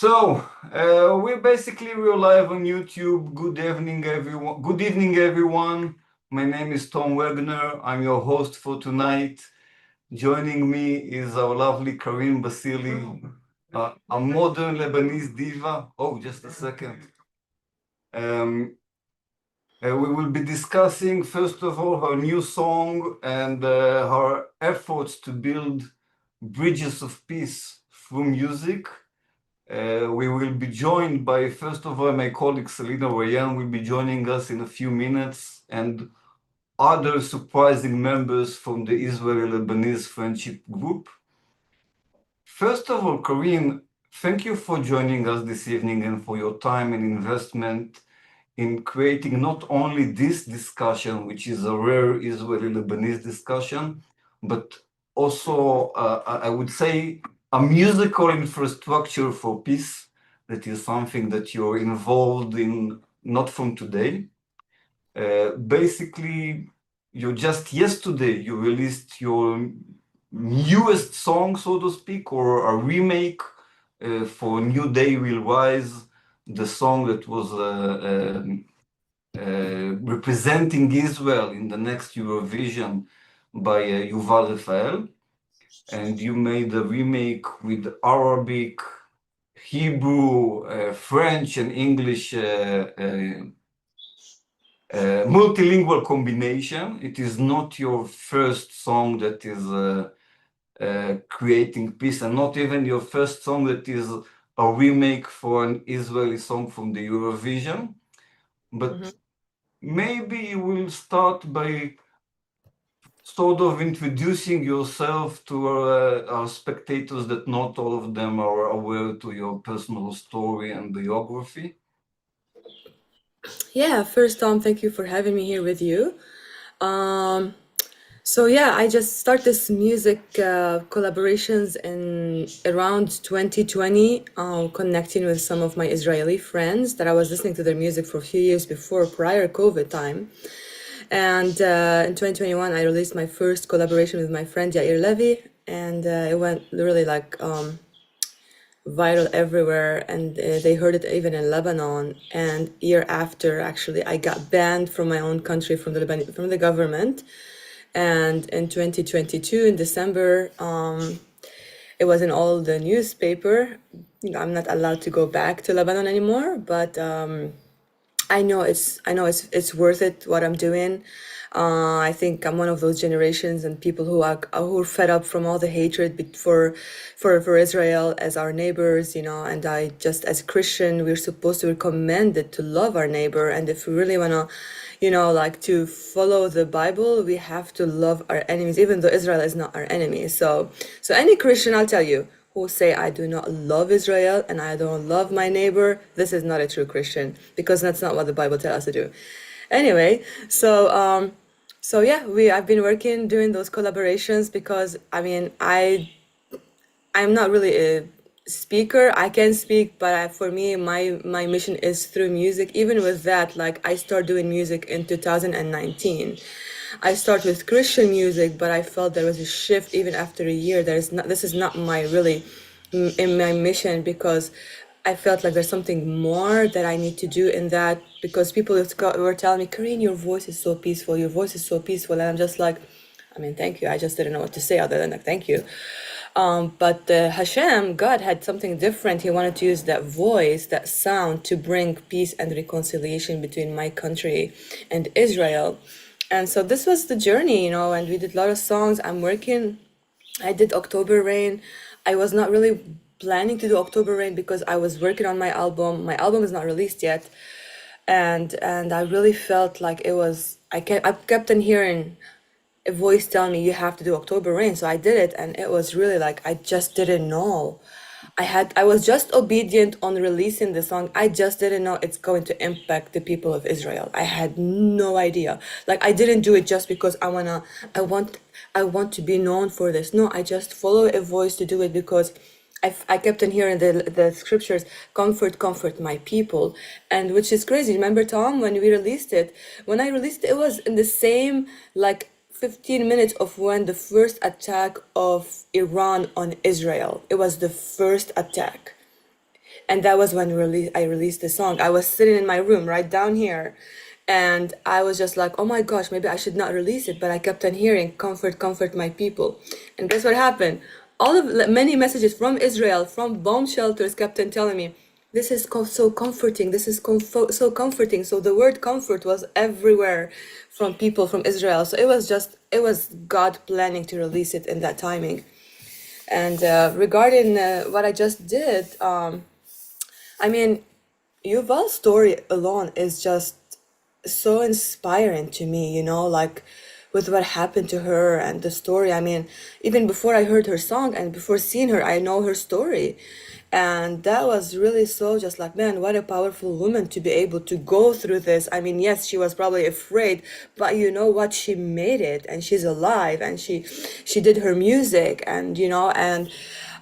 We're live on YouTube. Good evening, everyone. Good evening, everyone. My name is Tom Wagner. I'm your host for tonight. Joining me is our lovely Kaarin Bassiili, a modern Lebanese diva. Oh, just a second. We will be discussing, first of all, her new song and her efforts to build bridges of peace through music. We will be joined by, first of all, my colleague Selina Rayan will be joining us in a few minutes, and other surprising members from the Israeli-Lebanese friendship group. First of all, Kaarin, thank you for joining us this evening and for your time and investment in creating not only this discussion, which is a rare Israeli-Lebanese discussion, but also, I would say, a musical infrastructure for peace. That is something that you're involved in, not from today. Basically, just yesterday, you released your newest song, so to speak, or a remake for New Day Will Rise, the song that was representing Israel in the next Eurovision by Yuval Rafael. And you made a remake with Arabic, Hebrew, French, and English multilingual combination. It is not your first song that is creating peace, and not even your first song that is a remake for an Israeli song from the Eurovision. But maybe you will start by sort of introducing yourself to our spectators, that not all of them are aware to your personal story and biography. Yeah, first, Tom, thank you for having me here with you. I just started this music collaborations in around 2020, connecting with some of my Israeli friends that I was listening to their music for a few years before, prior COVID time. And in 2021, I released my first collaboration with my friend Yair Levy, and it went really viral everywhere, and they heard it even in Lebanon. And year after, actually, I got banned from my own country, from the government. And in 2022, in December, it was in all the newspaper. I'm not allowed to go back to Lebanon anymore, but I know it's worth it what I'm doing. I think I'm one of those generations and people who are fed up from all the hatred for Israel as our neighbors, and I just, as a Christian, we're supposed to be commanded to love our neighbor. And if we really want to, to follow the Bible, we have to love our enemies, even though Israel is not our enemy. So any Christian, I'll tell you, who say I do not love Israel and I don't love my neighbor, this is not a true Christian, because that's not what the Bible tells us to do. Anyway, I've been working doing those collaborations because I'm not really a speaker. I can speak, but for me, my mission is through music. Even with that, I started doing music in 2019. I started with Christian music, but I felt there was a shift even after a year. This is not my mission, because I felt like there's something more that I need to do in that, because people were telling me, Kaarin, your voice is so peaceful. Your voice is so peaceful. And I'm just like, thank you. I just didn't know what to say other than thank you. But Hashem, God, had something different. He wanted to use that voice, that sound, to bring peace and reconciliation between my country and Israel. And so this was the journey, and we did a lot of songs. I did October Rain. I was not really planning to do October Rain because I was working on my album. My album is not released yet. And I really felt like I kept on hearing a voice telling me, you have to do October Rain. So I did it, and it was really I just didn't know. I was just obedient on releasing the song. I just didn't know it's going to impact the people of Israel. I had no idea. I didn't do it just because I want to be known for this. No, I just follow a voice to do it because I kept on hearing the scriptures, comfort my people. And which is crazy. Remember, Tom, when we released it, when I released it, it was in the same 15 minutes of when the first attack of Iran on Israel. It was the first attack. And that was when I released the song. I was sitting in my room right down here, and I was just like, oh my gosh, maybe I should not release it. But I kept on hearing, comfort, comfort my people. And guess what happened? Many messages from Israel, from bomb shelters, kept on telling me, this is so comforting. This is so comforting. So the word comfort was everywhere from people from Israel. So it was God planning to release it in that timing. And regarding what I just did, I mean, Yuval's story alone is just so inspiring to me, like with what happened to her and the story. I mean, even before I heard her song and before seeing her, I know her story. And that was really so just like, man, what a powerful woman to be able to go through this. I mean, yes, she was probably afraid, but you know what? She made it and she's alive and she did her music and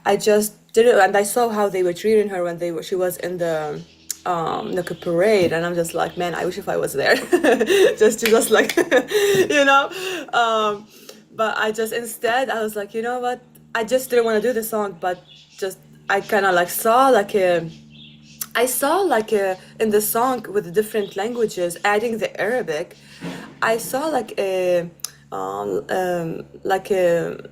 I just did it and I saw how they were treating her when she was in the like a parade, and I'm just like, man, I wish if I was there just like you know but instead I was like, you know what, I just didn't want to do the song, but just I kind of like saw like in the song with the different languages adding the Arabic, I saw like a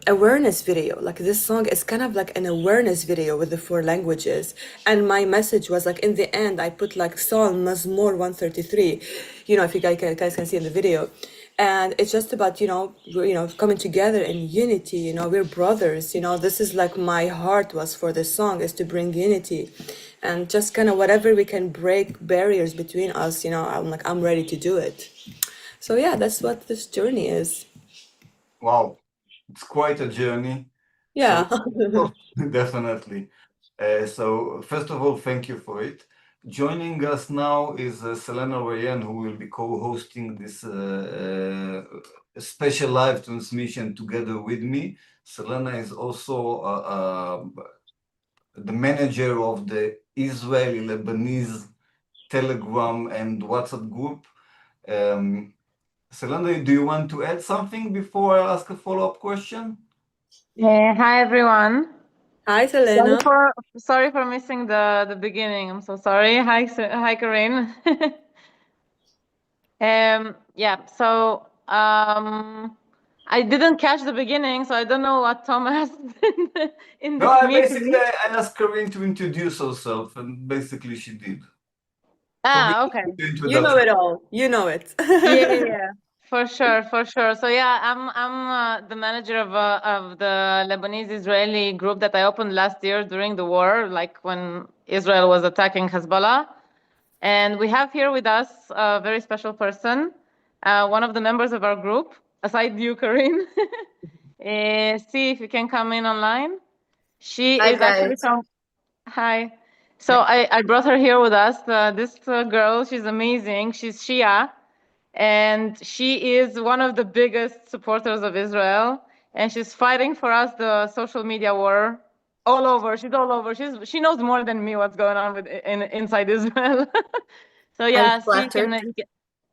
awareness video. Like this song is kind of like an awareness video with the four languages. And my message was like in the end I put like Psalm Mazmur 133, if you guys can see in the video. And it's just about coming together in unity. We're brothers. This is like my heart was for this song, is to bring unity and just kind of whatever we can break barriers between us. I'm ready to do it. So yeah, that's what this journey is. Wow, it's quite a journey. Yeah. So, definitely. So first of all, thank you for it. Joining us now is Selena Rayan, who will be co-hosting this special live transmission together with me. Selena is also the manager of the Israeli Lebanese Telegram and WhatsApp group. Selena, do you want to add something before I ask a follow-up question? Hi everyone. Hi, Selena. Sorry for missing the beginning. I'm so sorry. Hi, Kaarin. I didn't catch the beginning, so I don't know what Tom asked in this meeting. Basically, I asked Kaarin to introduce herself, and basically she did. Okay. You know it all. You know it. Yeah, for sure. So yeah, I'm the manager of the Lebanese Israeli group that I opened last year during the war, like when Israel was attacking Hezbollah. And we have here with us a very special person, one of the members of our group, aside you, Kaarin. See if you can come in online. She Hi, is actually guys. from. Hi. So I brought her here with us. This girl, she's amazing. She's Shia, and she is one of the biggest supporters of Israel. And she's fighting for us the social media war all over. She's all over. She knows more than me what's going on inside Israel. So yeah,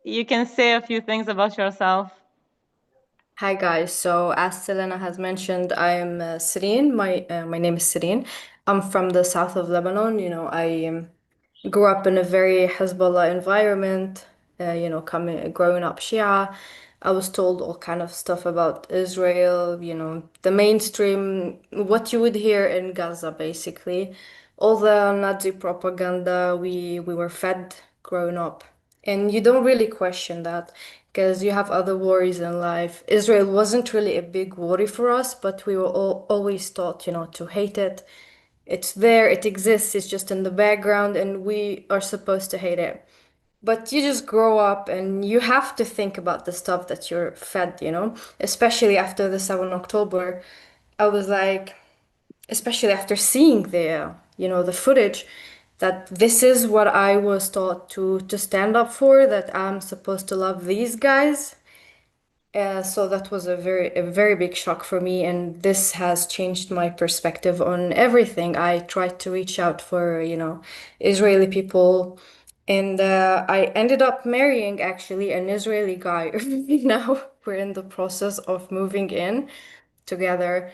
you can say a few things about yourself. Hi, guys. So, as Selena has mentioned, I am Sirine. My name is Sirine. I'm from the south of Lebanon. I grew up in a very Hezbollah environment. Growing up Shia, I was told all kind of stuff about Israel. The mainstream, what you would hear in Gaza, basically, all the Nazi propaganda we were fed growing up. And you don't really question that because you have other worries in life. Israel wasn't really a big worry for us, but we were always taught, to hate it. It's there, it exists, it's just in the background, and we are supposed to hate it. But you just grow up and you have to think about the stuff that you're fed, especially after the 7 October. I was like, especially after seeing the footage, that this is what I was taught to stand up for, that I'm supposed to love these guys. So that was a very big shock for me, and this has changed my perspective on everything. I tried to reach out for, Israeli people, and I ended up marrying actually an Israeli guy. Now we're in the process of moving in together.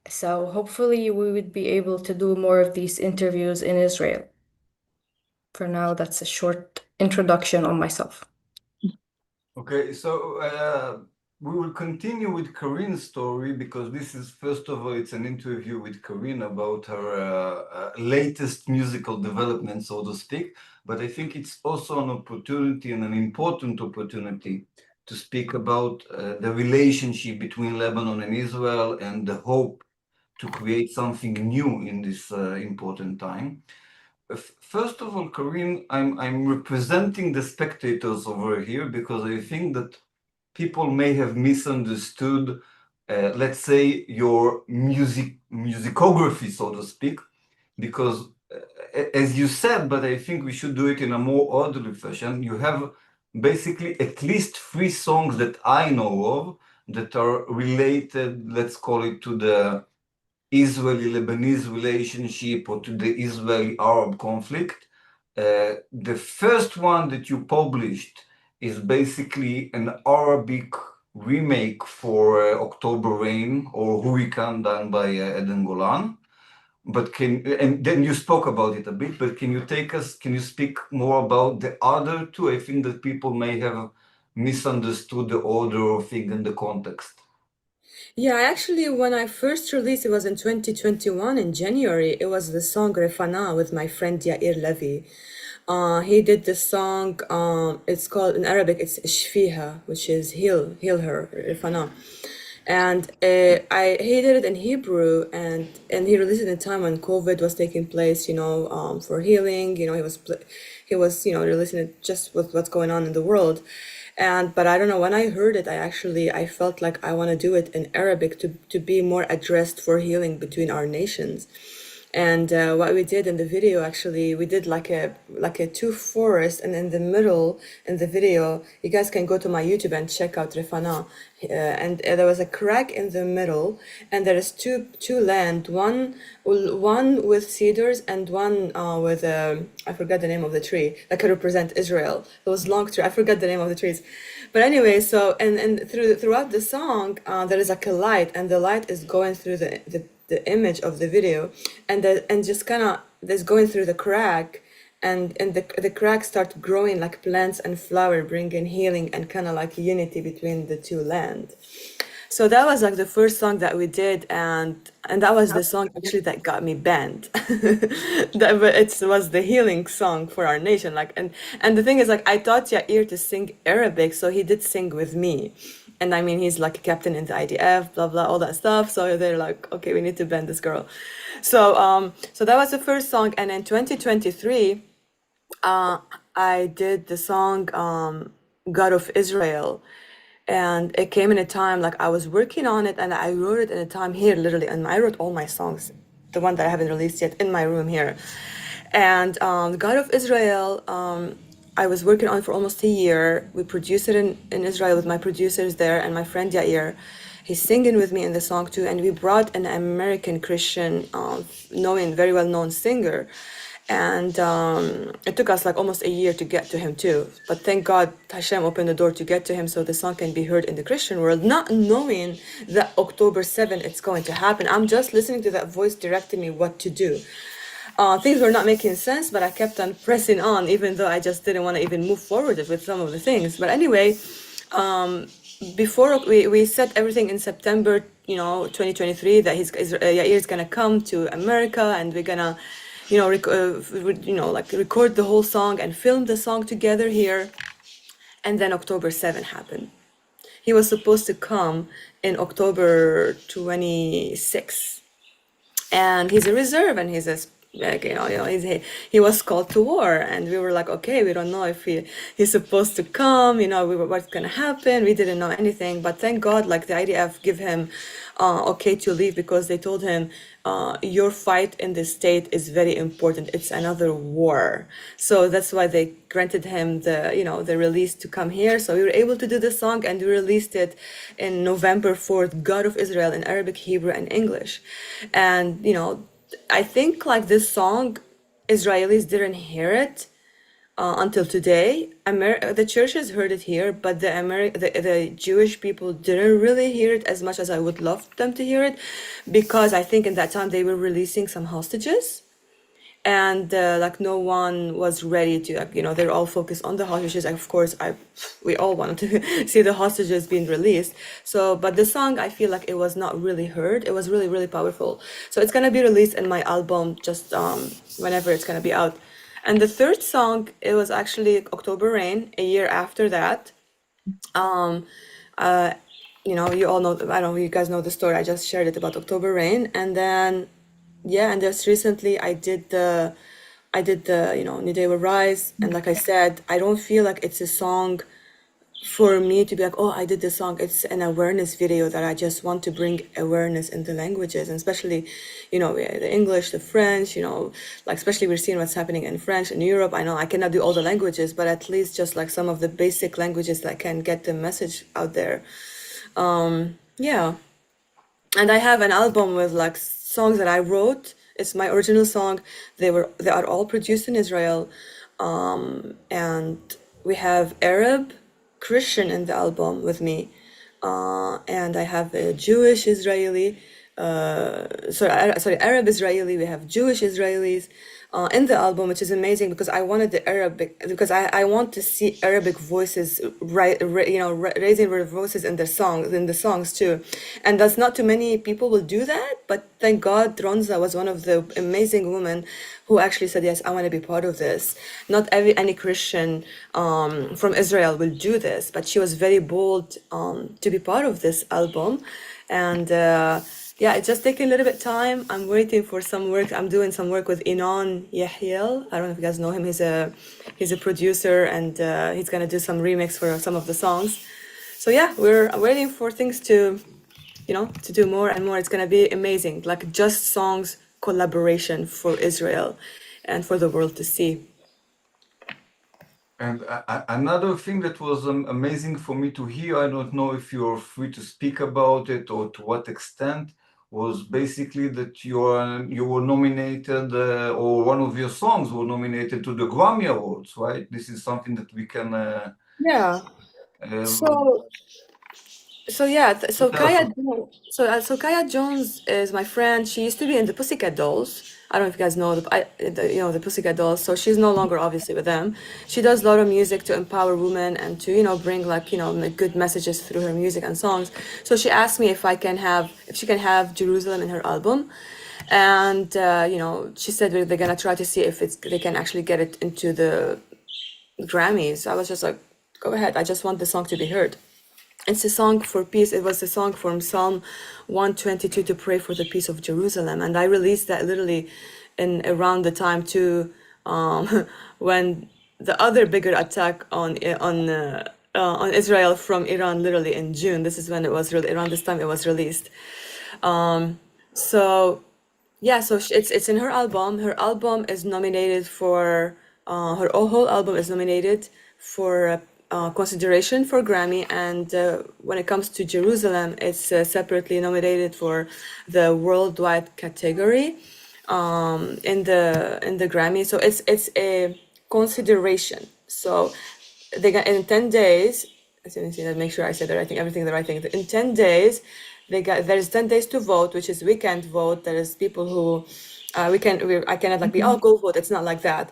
So hopefully we would be able to do more of these interviews in Israel. for now, that's a short introduction on myself. Okay, so we will continue with Kaarin's story because this is, first of all, it's an interview with Kaarin about her latest musical development, so to speak. But I think it's also an opportunity and an important opportunity to speak about the relationship between Lebanon and Israel and the hope to create something new in this important time. First of all, Kaarin, I'm representing the spectators over here because I think that people may have misunderstood, let's say, your musicography, so to speak, because as you said, but I think we should do it in a more orderly fashion, you have basically at least 3 songs that I know of that are related, let's call it, to the Israeli-Lebanese relationship or to the Israeli-Arab conflict. The first one that you published is basically an Arabic remake for October Rain or Hurricane done by Eden Golan. And then you spoke about it a bit, but can you speak more about the other 2? I think that people may have misunderstood the order of things and the context. Yeah, actually, when I first released, it was in 2021 in January. It was the song Refana with my friend Yair Levy. He did the song, it's called, in Arabic, it's Shfiha, which is heal her, Refana. And he did it in Hebrew, and he released it in a time when COVID was taking place, for healing. He was releasing it just with what's going on in the world. But I don't know, when I heard it, I felt like I want to do it in Arabic to be more addressed for healing between our nations. And what we did in the video, actually, we did like a 2 forests, and in the middle, in the video, you guys can go to my YouTube and check out Refana. And there was a crack in the middle, and there is two land, one with cedars and one with I forgot the name of the tree that could represent Israel. Those long trees, I forgot the name of the trees. But anyway, so and throughout the song, there is like a light, and the light is going through the image of the video, and just kind of that's going through the crack, and the cracks start growing like plants and flower, bringing healing and kind of like unity between the 2 lands. So that was like the first song that we did, and that was the song actually that got me banned. It was the healing song for our nation. And the thing is, like, I taught Yair to sing Arabic, so he did sing with me. And I mean, he's like a captain in the IDF, blah blah, all that stuff. So they're like, okay, we need to ban this girl. So that was the first song, and in 2023, I did the song God of Israel. And it came in a time, like, I was working on it, and I wrote it in a time here, literally, and I wrote all my songs, the one that I haven't released yet, in my room here. And God of Israel, I was working on it for almost a year. We produced it in Israel with my producers there and my friend Yair. He's singing with me in the song too, and we brought an American Christian, very well-known singer. And it took us like almost a year to get to him too. But thank God Hashem opened the door to get to him so the song can be heard in the Christian world, not knowing that October 7th it's going to happen. I'm just listening to that voice directing me what to do. Things were not making sense, but I kept on pressing on, even though I just didn't want to even move forward with some of the things. But anyway, before we set everything in September, 2023, that Yair is gonna come to America, and we're gonna record the whole song and film the song together here. And then October 7th happened. He was supposed to come in October 26th, and he's a reserve, and he's he was called to war, and we were like, okay, we don't know if he's supposed to come, what's gonna happen. We didn't know anything, but thank God, like, the IDF give him okay to leave, because they told him, your fight in the state is very important. It's another war. So that's why they granted him the release to come here. So we were able to do the song, and we released it in November 4th, God of Israel, in Arabic, Hebrew, and English. And I think, like, this song, Israelis didn't hear it until today. The churches heard it here, but the Jewish people didn't really hear it as much as I would love them to hear it, because I think in that time they were releasing some hostages, and like no one was ready to, like, you know, they're all focused on the hostages. Of course, we all wanted to see the hostages being released. So, but the song, I feel like it was not really heard. It was really, really powerful. So it's gonna be released in my album just whenever it's gonna be out. And the third song, it was actually October Rain, a year after that. You know, you all know, I don't know, you guys know the story. I just shared it about October Rain. And then, yeah, and just recently I did the, you know, New Day Will Rise. And like I said, I don't feel like it's a song for me to be like, oh, I did this song. It's an awareness video that I just want to bring awareness in the languages, and especially, you know, the English, the French, you know, like especially we're seeing what's happening in French in Europe. I know I cannot do all the languages, but at least just like some of the basic languages that can get the message out there. Yeah. And I have an album with like songs that I wrote. It's my original song. They are all produced in Israel. And we have Arab, Christian in the album with me. And I have a Jewish Israeli, sorry, Arab Israeli. We have Jewish Israelis in the album, which is amazing because I wanted the Arabic, because I want to see Arabic voices, raising their voices in the songs too. And that's not too many people will do that, but thank God Ronza was one of the amazing women who actually said, yes, I want to be part of this. Not any Christian from Israel will do this, but she was very bold to be part of this album. And yeah, it's just taking a little bit time. I'm waiting for some work. I'm doing some work with Inan Yahyel. I don't know if you guys know him. He's a producer, and he's gonna do some remix for some of the songs. So yeah, we're waiting for things to, you know, to do more and more. It's gonna be amazing, like just songs collaboration for Israel and for the world to see. And another thing that was amazing for me to hear, I don't know if you're free to speak about it or to what extent, was basically that you were nominated, or one of your songs were nominated to the Grammy Awards, right? This is something that we can Yeah. So yeah, so Kaya Jones is my friend. She used to be in the Pussycat Dolls. I don't know if you guys know the Pussycat Dolls. So she's no longer obviously with them. She does a lot of music to empower women and to, you know, bring like, you know, good messages through her music and songs. So she asked me if she can have Jerusalem in her album, and you know, she said they're gonna try to see if they can actually get it into the Grammys. I was just like, go ahead. I just want the song to be heard. It's a song for peace. It was a song from Psalm 122 to pray for the peace of Jerusalem. And I released that literally in around the time too, when the other bigger attack on Israel from Iran, literally in June. This is when it was really around this time it was released. So yeah, so it's in her album. Her album is nominated for her whole album is nominated for consideration for Grammy, and when it comes to Jerusalem, it's separately nominated for the worldwide category in the Grammy. So it's a consideration. So they got in 10 days. As you can see, make sure I said the right thing, everything the right thing. In 10 days, there's 10 days to vote, which is we can't vote. There is people who I cannot like be go vote. It's not like that.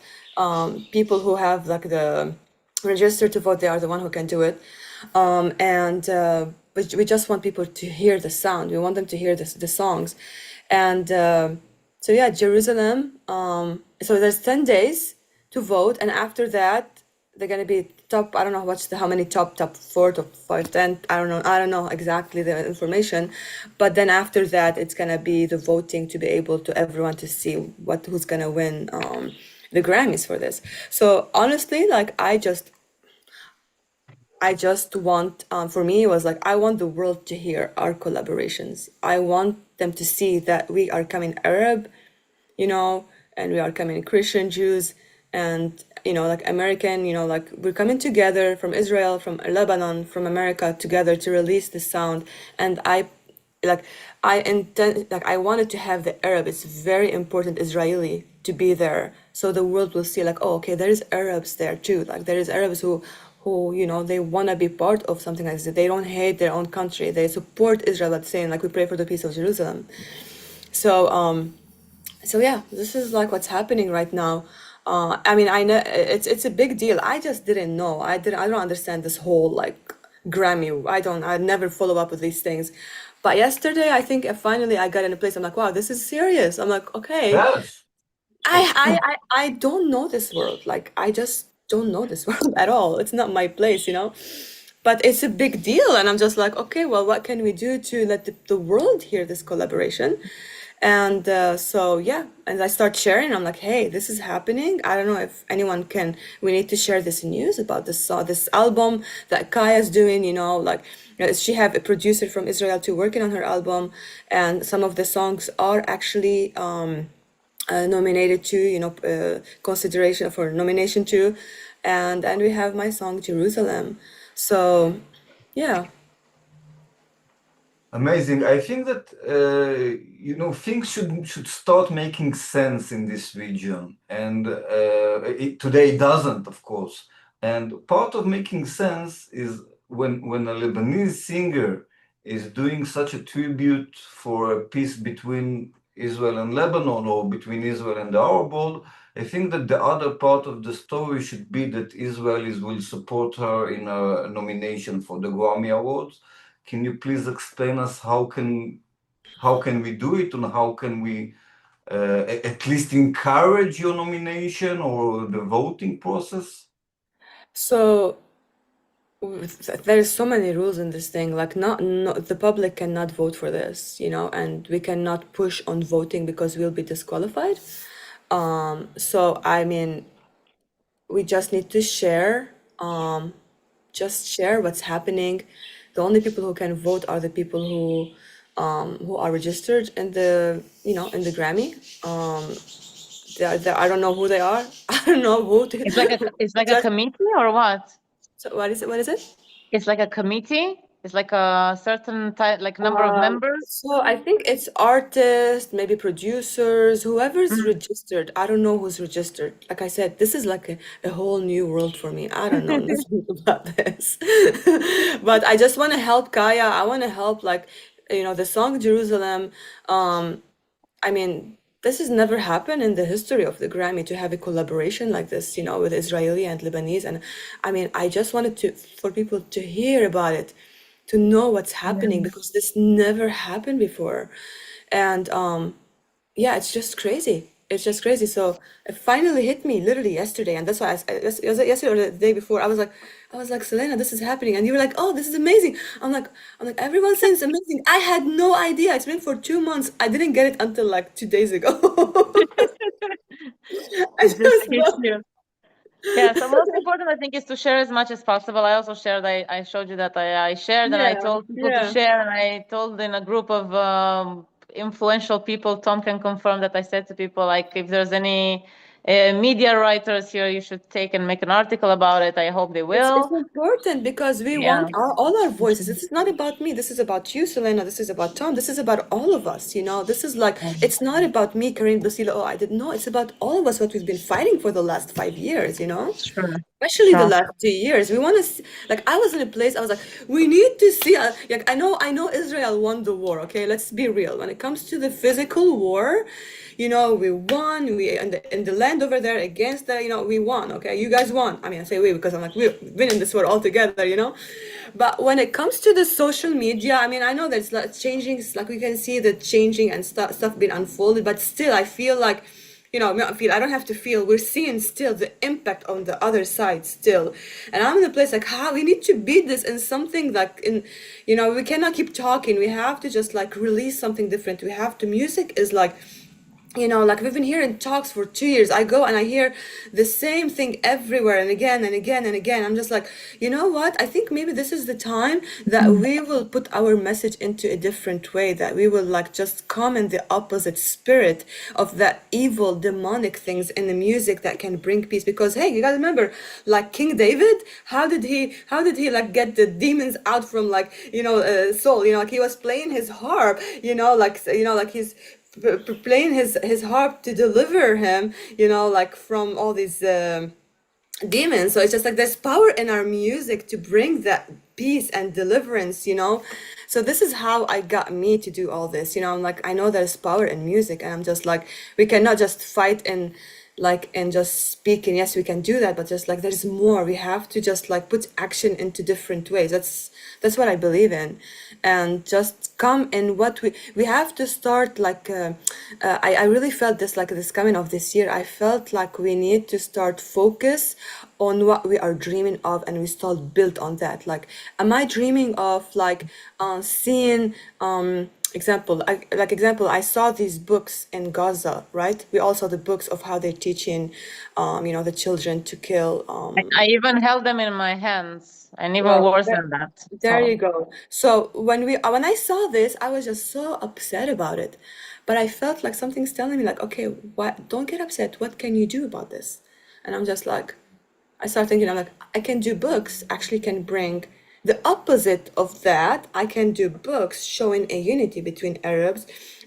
People who have like the register to vote, they are the one who can do it. But we just want people to hear the sound. We want them to hear the songs. And so yeah, Jerusalem. So there's 10 days to vote, and after that they're gonna be top, I don't know how many top 4, top 5, 10, I don't know exactly the information, but then after that it's gonna be the voting to be able to everyone to see who's gonna win the Grammys for this. So honestly, like I just want, for me, it was like, I want the world to hear our collaborations. I want them to see that we are coming Arab, you know, and we are coming Christian, Jews, and, you know, like American, you know, like we're coming together from Israel, from Lebanon, from America together to release the sound. And I wanted to have the Arab, it's very important, Israeli, to be there. So the world will see like, oh, okay, there is Arabs there too. Like there is Arabs who, you know, they want to be part of something like this. They don't hate their own country. They support Israel, but saying like, we pray for the peace of Jerusalem. So, So yeah, this is like what's happening right now. I mean, I know it's a big deal. I just didn't know. I don't understand this whole like Grammy. I never follow up with these things. But yesterday, I think finally I got in a place. I'm like, wow, this is serious. I'm like, okay, Yes, of course. I don't know this world. Like, I just don't know this world at all. It's not my place, you know? But it's a big deal. And I'm just like, okay, well, what can we do to let the world hear this collaboration? And so, yeah, and I start sharing. I'm like, hey, this is happening. I don't know if anyone can, we need to share this news about this this album that Kaya's doing, you know, like she have a producer from Israel to working on her album. And some of the songs are actually nominated to, you know, consideration for nomination to, and we have my song Jerusalem. So, yeah. Amazing. I think that things should start making sense in this region, and today it doesn't, of course. And part of making sense is when a Lebanese singer is doing such a tribute for a peace between Israel and Lebanon, or between Israel and the Arab world. I think that the other part of the story should be that Israelis will support her in a nomination for the Grammy Awards. Can you please explain us how can we do it, and how can we at least encourage your nomination or the voting process? So there's so many rules in this thing. Like, not the public cannot vote for this, you know, and we cannot push on voting because we'll be disqualified. So I mean, we just need to share, just share what's happening. The only people who can vote are the people who are registered in the, you know, in the Grammy. I don't know who they are. I don't know who to, It's like a just, committee or what? so what is it? What is it? It's like a committee. It's like a certain type, like number of members. So I think it's artists, maybe producers, whoever's Mhm. registered. I don't know who's registered. Like I said, this is like a whole new world for me. I don't know nothing about this. But I just want to help Kaya. I want to help, like, you know, the song Jerusalem. I mean, this has never happened in the history of the Grammy to have a collaboration like this, you know, with Israeli and Lebanese. And I mean, I just wanted for people to hear about it, to know what's happening, because this never happened before. And yeah, it's just crazy. It's just crazy. So it finally hit me literally yesterday, and that's why it was yesterday or the day before. I was like, Selena, this is happening, and you were like, oh, this is amazing. I'm like, everyone's saying it's amazing. I had no idea. It's been for 2 months. I didn't get it until like 2 days ago. I It just just hits you. Yeah, so most important, I think, is to share as much as possible. I also shared, I showed you that I shared, and I yeah, told people to yeah. share, and I told in a group of influential people, Tom can confirm that I said to people, like, if there's any media writers here, you should take and make an article about it. I hope they It's will. important because we Yeah. want all our voices. This is not about me. This is about you, Selena. This is about Tom. This is about all of us, you know. This is like, it's not about me, Karin, Basila. Oh, I didn't know. It's about all of us, what we've been fighting for the last 5 years, you know. Sure. Especially the Sure. last 2 years. We want to see, like, I was in a place, I was like, we need to see, like, I know Israel won the war, okay? Let's be real. When it comes to the physical war, you know, we won. We in the land over there against the, you know, we won. Okay, you guys won. I mean, I say we because I'm like we've been in this war all together, you know. But when it comes to the social media, I mean, I know that it's like changing. It's like we can see the changing and stuff being unfolded. But still, I feel like, you know, not feel. I don't have to feel. We're seeing still the impact on the other side still, and I'm in a place like, how we need to beat this in something like in, you know, we cannot keep talking. We have to just like release something different. We have to. Music is like, you know, like we've been hearing talks for 2 years. I go and I hear the same thing everywhere and again and again and again. I'm just like, you know what? I think maybe this is the time that we will put our message into a different way, that we will like just come in the opposite spirit of that evil, demonic things in the music that can bring peace. Because hey, you gotta remember, like King David, how did he like get the demons out from, like, you know, Saul? You know, like he was playing his harp, you know, like he's playing his harp to deliver him, you know, like from all these demons. So it's just like there's power in our music to bring that peace and deliverance, you know. So this is how I got me to do all this. You know, I'm like, I know there's power in music, and I'm just like, we cannot just fight and just speak, and yes, we can do that, but just like there's more. We have to just like put action into different ways. That's what I believe in, and just come in what we have to start like I really felt this like this coming of this year. I felt like we need to start focus on what we are dreaming of, and we start build on that. Like, am I dreaming of like seeing example, I saw these books in Gaza, right? We all saw the books of how they're teaching the children to kill I even held them in my hands, and even well, worse than that. there So you go. So when I saw this, I was just so upset about it. But I felt like something's telling me like, okay, what, don't get upset. What can you do about this? And I'm just like, I started thinking, I'm like, I can do books, actually can bring the opposite of that. I can do books showing a unity between Arabs,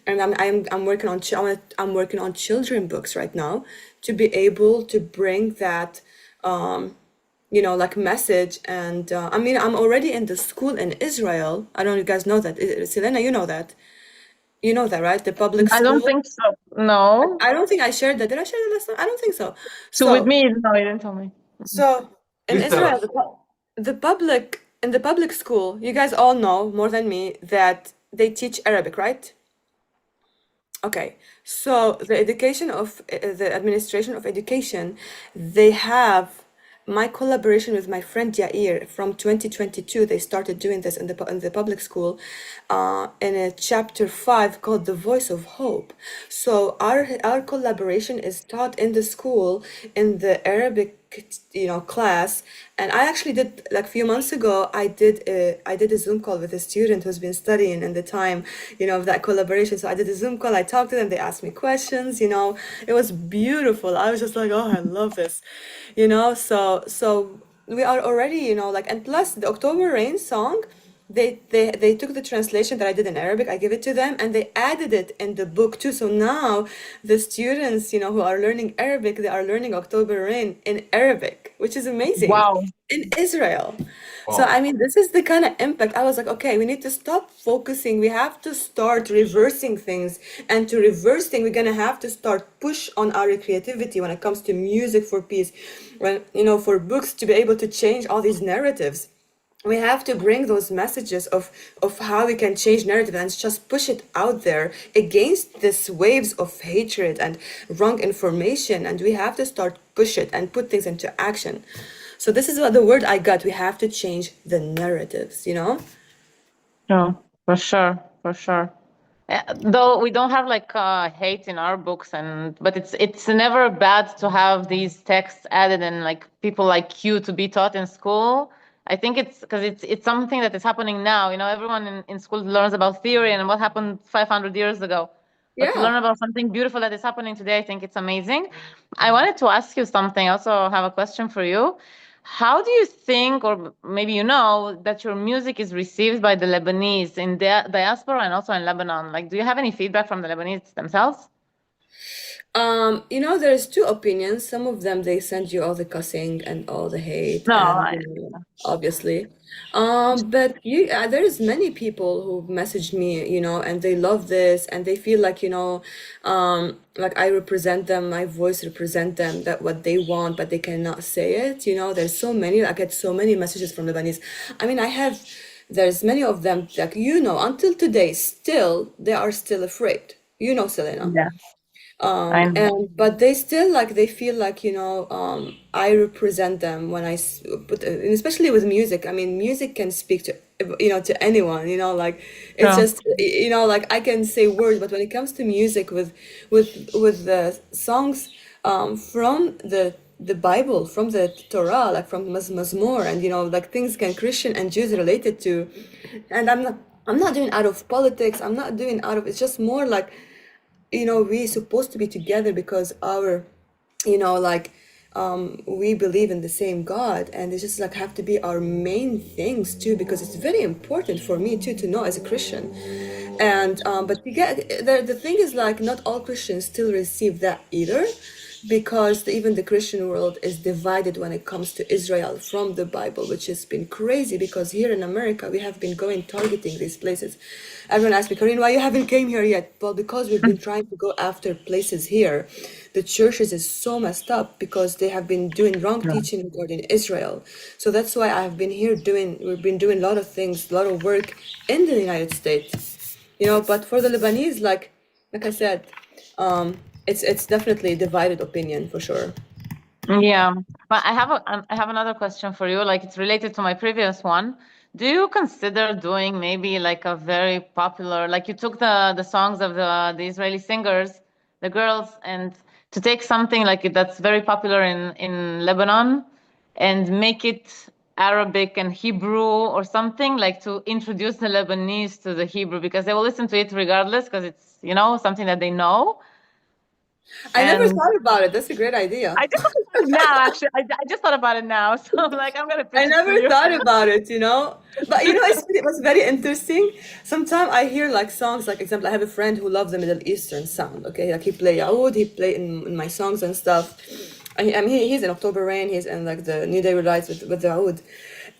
and I'm working on I'm working on children books right now to be able to bring that like message. And I mean, I'm already in the school in Israel. I don't know if you guys know that. Selena, you know that. You know that, right? The public I don't school. think so. No. I don't think I shared that. Did I share that last time? I don't think so. So with So me, no, you didn't tell me. So in Please tell Israel, us. the public in the public school, you guys all know more than me that they teach Arabic, right? Okay. So the administration of education, they have my collaboration with my friend Yair from 2022. They started doing this in the public school, in a chapter 5 called "The Voice of Hope." So our collaboration is taught in the school in the Arabic class. And I actually did, like a few months ago, I did a Zoom call with a student who's been studying in the time of that collaboration. So I did a Zoom call, I talked to them, they asked me questions. It was beautiful. I was just like, oh, I love this. So we are already, and plus the October Rain song, they took the translation that I did in Arabic, I give it to them, and they added it in the book too. So now the students, who are learning Arabic, they are learning October Rain in Arabic, which is amazing, Wow. in Israel. So Wow. I mean, this is the kind of impact. I was like, okay, we need to stop focusing. We have to start reversing things. And to reverse things, we're gonna have to start push on our creativity when it comes to music for peace, when for books to be able to change all these narratives. We have to bring those messages of how we can change narrative and just push it out there against this waves of hatred and wrong information. And we have to start push it and put things into action. So this is what the word I got. We have to change the narratives, No, for sure, for sure. Though we don't have like hate in our books, but it's never bad to have these texts added and like people like you to be taught in school. I think it's because it's something that is happening now. Everyone in school learns about theory and what happened 500 years ago. But to Yeah. learn about something beautiful that is happening today, I think it's amazing. I wanted to ask you something. I also have a question for you. How do you think, or maybe that your music is received by the Lebanese in the diaspora and also in Lebanon? Like, do you have any feedback from the Lebanese themselves? There's two opinions. Some of them, they send you all the cussing and all the hate, No, and obviously. But there's many people who messaged me, and they love this, and they feel like, like I represent them, my voice represent them, that what they want, but they cannot say it. There's so many, I get so many messages from Lebanese. I mean, there's many of them, like, until today, still, they are still afraid. Selena. yeah, I know. But they still they feel like I represent them when and especially with music. I mean, music can speak to to anyone. Like it's Yeah. just like I can say words, but when it comes to music with the songs from the Bible, from the Torah, like from Mazmur, and like things can Christian and Jews related to, and I'm not doing out of politics. I'm not doing out of. It's just more like. We're supposed to be together because our, we believe in the same God, and it's just like have to be our main things too, because it's very important for me too to know as a Christian. And but the thing is like not all Christians still receive that either. because even the Christian world is divided when it comes to Israel from the Bible, which has been crazy because here in America we have been going targeting these places. Everyone asks me, Karin, why you haven't came here yet? Well, because we've been trying to go after places here. The churches is so messed up because they have been doing wrong teaching regarding Israel. So that's why I've been here we've been doing a lot of things, a lot of work in the United States. You know, but for the Lebanese, like I said, it's definitely divided opinion for sure. Yeah, but I have another question for you. Like it's related to my previous one. Do you consider doing maybe like a very popular, like you took the songs of the Israeli singers, the girls, and to take something like that's very popular in Lebanon and make it Arabic and Hebrew or something, like to introduce the Lebanese to the Hebrew, because they will listen to it regardless because it's, you know, something that they know. I never And thought about it. That's a great idea. I just thought about it now, actually. I just thought about it now. So I'm like, I'm gonna pitch I it to never you. thought about it, you know. But you know, it was very interesting. Sometimes I hear like songs, like example, I have a friend who loves the Middle Eastern sound. Okay, like he play oud, he play in my songs and stuff. I mean, he's in October Rain. He's in like the New Day Will Rise with the oud,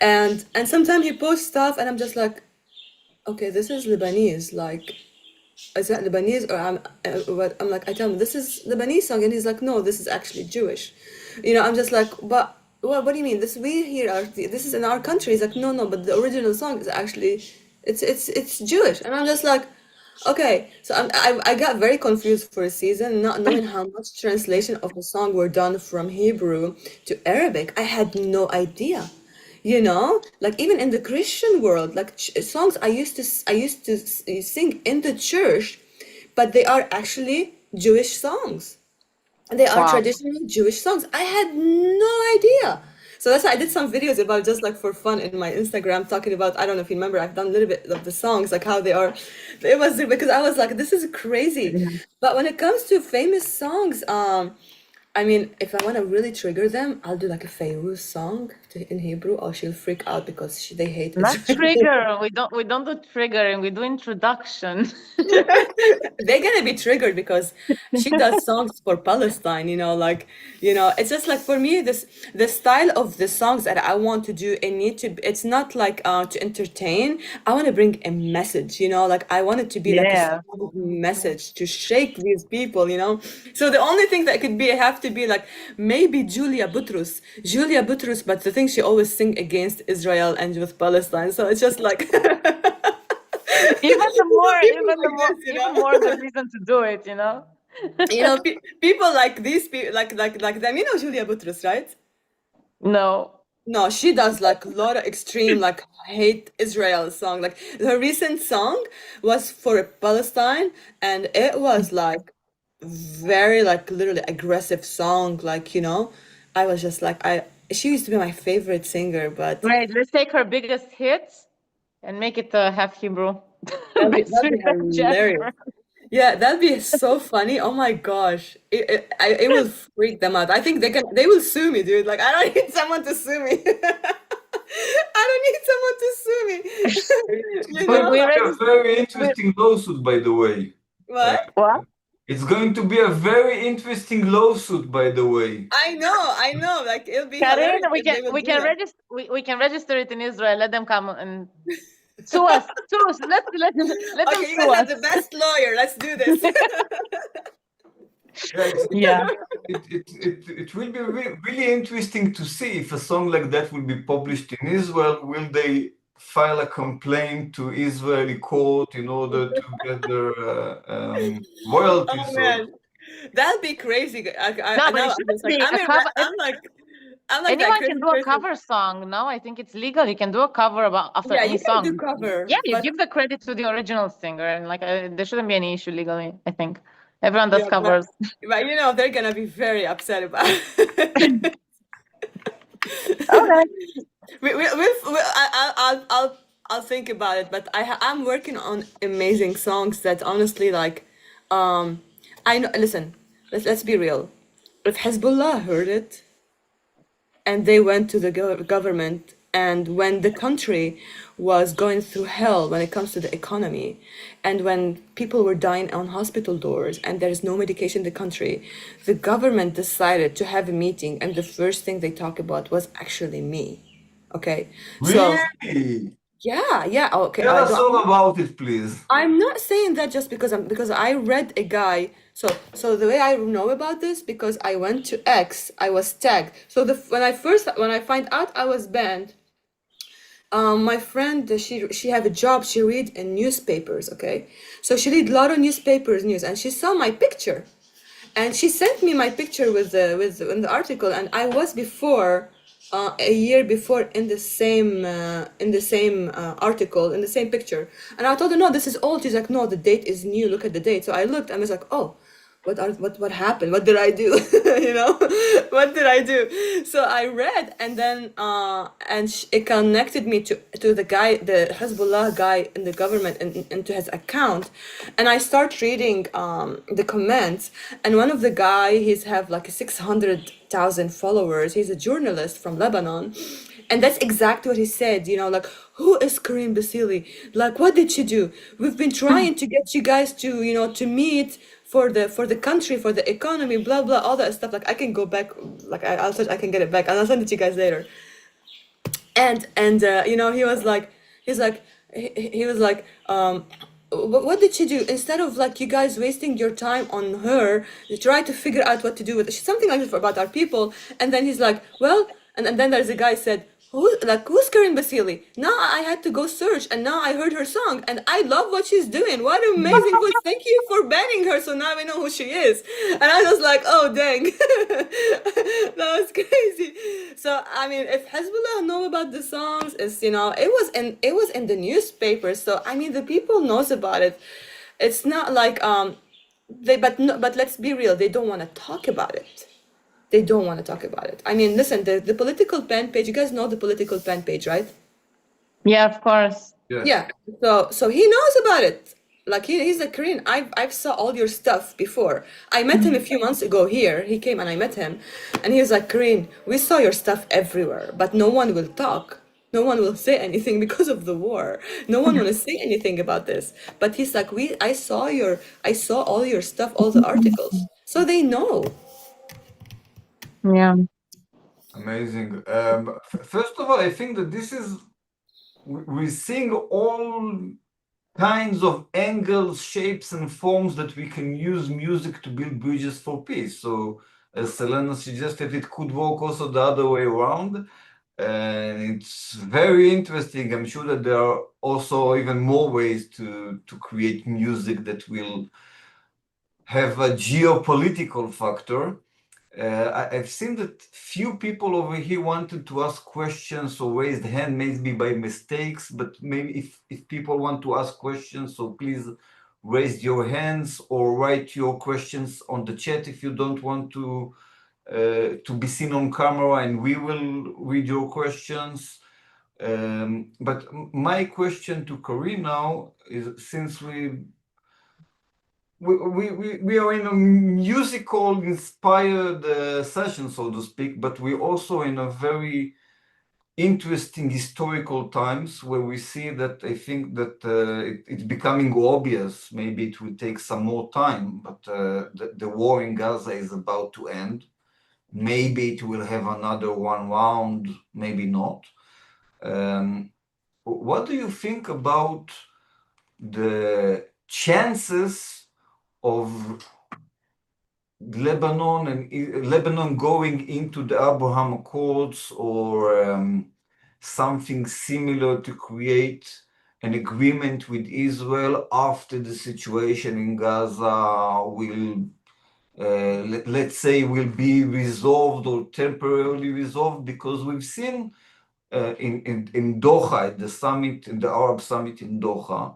and sometimes he posts stuff, and I'm just like, okay, this is Lebanese, like. Is that Lebanese or what? I'm like, I tell him this is Lebanese song, and he's like, no, this is actually Jewish. You know, I'm just like, but what do you mean? This we here are this is in our country. He's like, no, but the original song is actually it's Jewish, and I'm just like, okay. So I got very confused for a season, not knowing how much translation of the song were done from Hebrew to Arabic. I had no idea. You know, like even in the Christian world, like songs I used to sing in the church, but they are actually Jewish songs. They are Wow. traditional Jewish songs. I had no idea. So that's why I did some videos about just like for fun in my Instagram talking about, I don't know if you remember, I've done a little bit of the songs, like how they are. It was because I was like, this is crazy. But when it comes to famous songs, I mean, if I want to really trigger them, I'll do like a Fairuz song in Hebrew, or she'll freak out because they hate Not Israel. trigger. We don't do triggering. We do introduction. They're gonna be triggered because she does songs for Palestine, you know, like, you know, it's just like for me, the style of the songs that I want to do, it's not like to entertain. I want to bring a message, you know, like I want it to be like a Yeah. strong message to shake these people, you know. So the only thing that could be, I have to be like maybe Julia Butrus, but the thing she always sing against Israel and with Palestine. So it's just like Even the more, people even the like more, this, you even know. more the reason to do it, you know? You know, people like these people, like them. You know Julia Butrus, right? No. No, she does like a lot of extreme, like hate Israel song. Like her recent song was for Palestine, and it was like very like literally aggressive song. Like, you know, I was just like, she used to be my favorite singer, but Great. Let's take her biggest hits and make it half Hebrew. that'd Let's be revenge hilarious. Jennifer. Yeah, that'd be so funny. Oh my gosh. It will freak them out. I think they will sue me, dude. Like I don't need someone to sue me. I don't need someone to sue me. It's You going know? to We be ready? a very interesting lawsuit, by the way. Uh, What? What? it's going to be a very interesting lawsuit, by the way. I know. Like it'll be Karin, hilarious if they will do that. we can register it in Israel. Let them come and sue us. Sue us. Let them Okay, you sue guys have us. the best lawyer. Let's do this. Yeah, Yeah. it will be really interesting to see if a song like that will be published in Israel. Will they file a complaint to Israeli court in order to get their royalties? Oh man, that'd be crazy. No, but Now it I'm just shouldn't like be a cover. I'm like that Anyone can crazy do a person. cover song. No, I think it's legal. You can do a cover about after Yeah, any you can do song. cover, Yeah, you but give the credit to the original singer, and like there shouldn't be any issue legally. I think everyone does yeah, covers. but you know they're gonna be very upset about it. Okay. I'll think about it, but I'm working on amazing songs that honestly like, I know. Listen, let's be real. If Hezbollah heard it and they went to the government And when the country was going through hell when it comes to the economy, and when people were dying on hospital doors and there is no medication in the country, the government decided to have a meeting, and the first thing they talk about was actually me. Okay, so Really? yeah, okay. Tell us all about it, please. I'm not saying that just because I read a guy. So the way I know about this, because I went to X, I was tagged. So when I find out I was banned, my friend, she have a job. She read in newspapers. Okay, so she read a lot of news, and she saw my picture, and she sent me my picture with in the article, and I was before. A year before in the same article, in the same picture, and I told her, no, this is old. She's like, no, the date is new, look at the date. So I looked and I was like, oh, what happened? What did I do? You know, what did I do? So I read, and then it connected me to the guy, the Hezbollah guy in the government, and to his account, and I start reading the comments, and one of the guy, he's have like 600,000 followers. He's a journalist from Lebanon. And that's exactly what he said, you know, like, who is Karim Basili? Like, what did she do? We've been trying to get you guys to, you know, to meet for the country, for the economy, blah, blah, all that stuff. Like, I can go back, like, I can get it back, and I'll send it to you guys later. And you know, he was like, what did she do? Instead of like you guys wasting your time on her, you try to figure out what to do with it. Something like this about our people. And then he's like, well, and then there's a guy said, who's Karin Basili? Now I had to go search, and now I heard her song, and I love what she's doing. What an amazing voice! Thank you for banning her, so now I know who she is. And I was like, oh dang, that was crazy. So I mean, if Hezbollah know about the songs, it's, you know, it was in the newspaper. So I mean, the people knows about it. It's not like but let's be real, they don't want to talk about it. They don't want to talk about it. I mean, listen, the political fan page, you guys know the political fan page, right? Yeah, of course. Yes. Yeah. So he knows about it. Like he's like, Karin, I've saw all your stuff before. I met him a few months ago here. He came and I met him, and he was like, Karin, we saw your stuff everywhere, but no one will talk. No one will say anything because of the war. No one will say anything about this. But he's like, I saw all your stuff, all the articles. So they know. Yeah. Amazing. First of all, I think that we're seeing all kinds of angles, shapes, and forms that we can use music to build bridges for peace. So, as Selena suggested, it could work also the other way around. And it's very interesting. I'm sure that there are also even more ways to create music that will have a geopolitical factor. I've seen that few people over here wanted to ask questions or raised hand, maybe by mistakes, but maybe if people want to ask questions, so please raise your hands or write your questions on the chat if you don't want to be seen on camera, and we will read your questions. But my question to Karin now is, since we are in a musical inspired session, so to speak, but we're also in a very interesting historical times where we see that I think that it's becoming obvious. Maybe it will take some more time, but the war in Gaza is about to end. Maybe it will have another one round, maybe not. What do you think about the chances of Lebanon going into the Abraham Accords or something similar to create an agreement with Israel after the situation in Gaza will, let's say, will be resolved or temporarily resolved? Because we've seen in Doha, at the summit, in the Arab summit in Doha,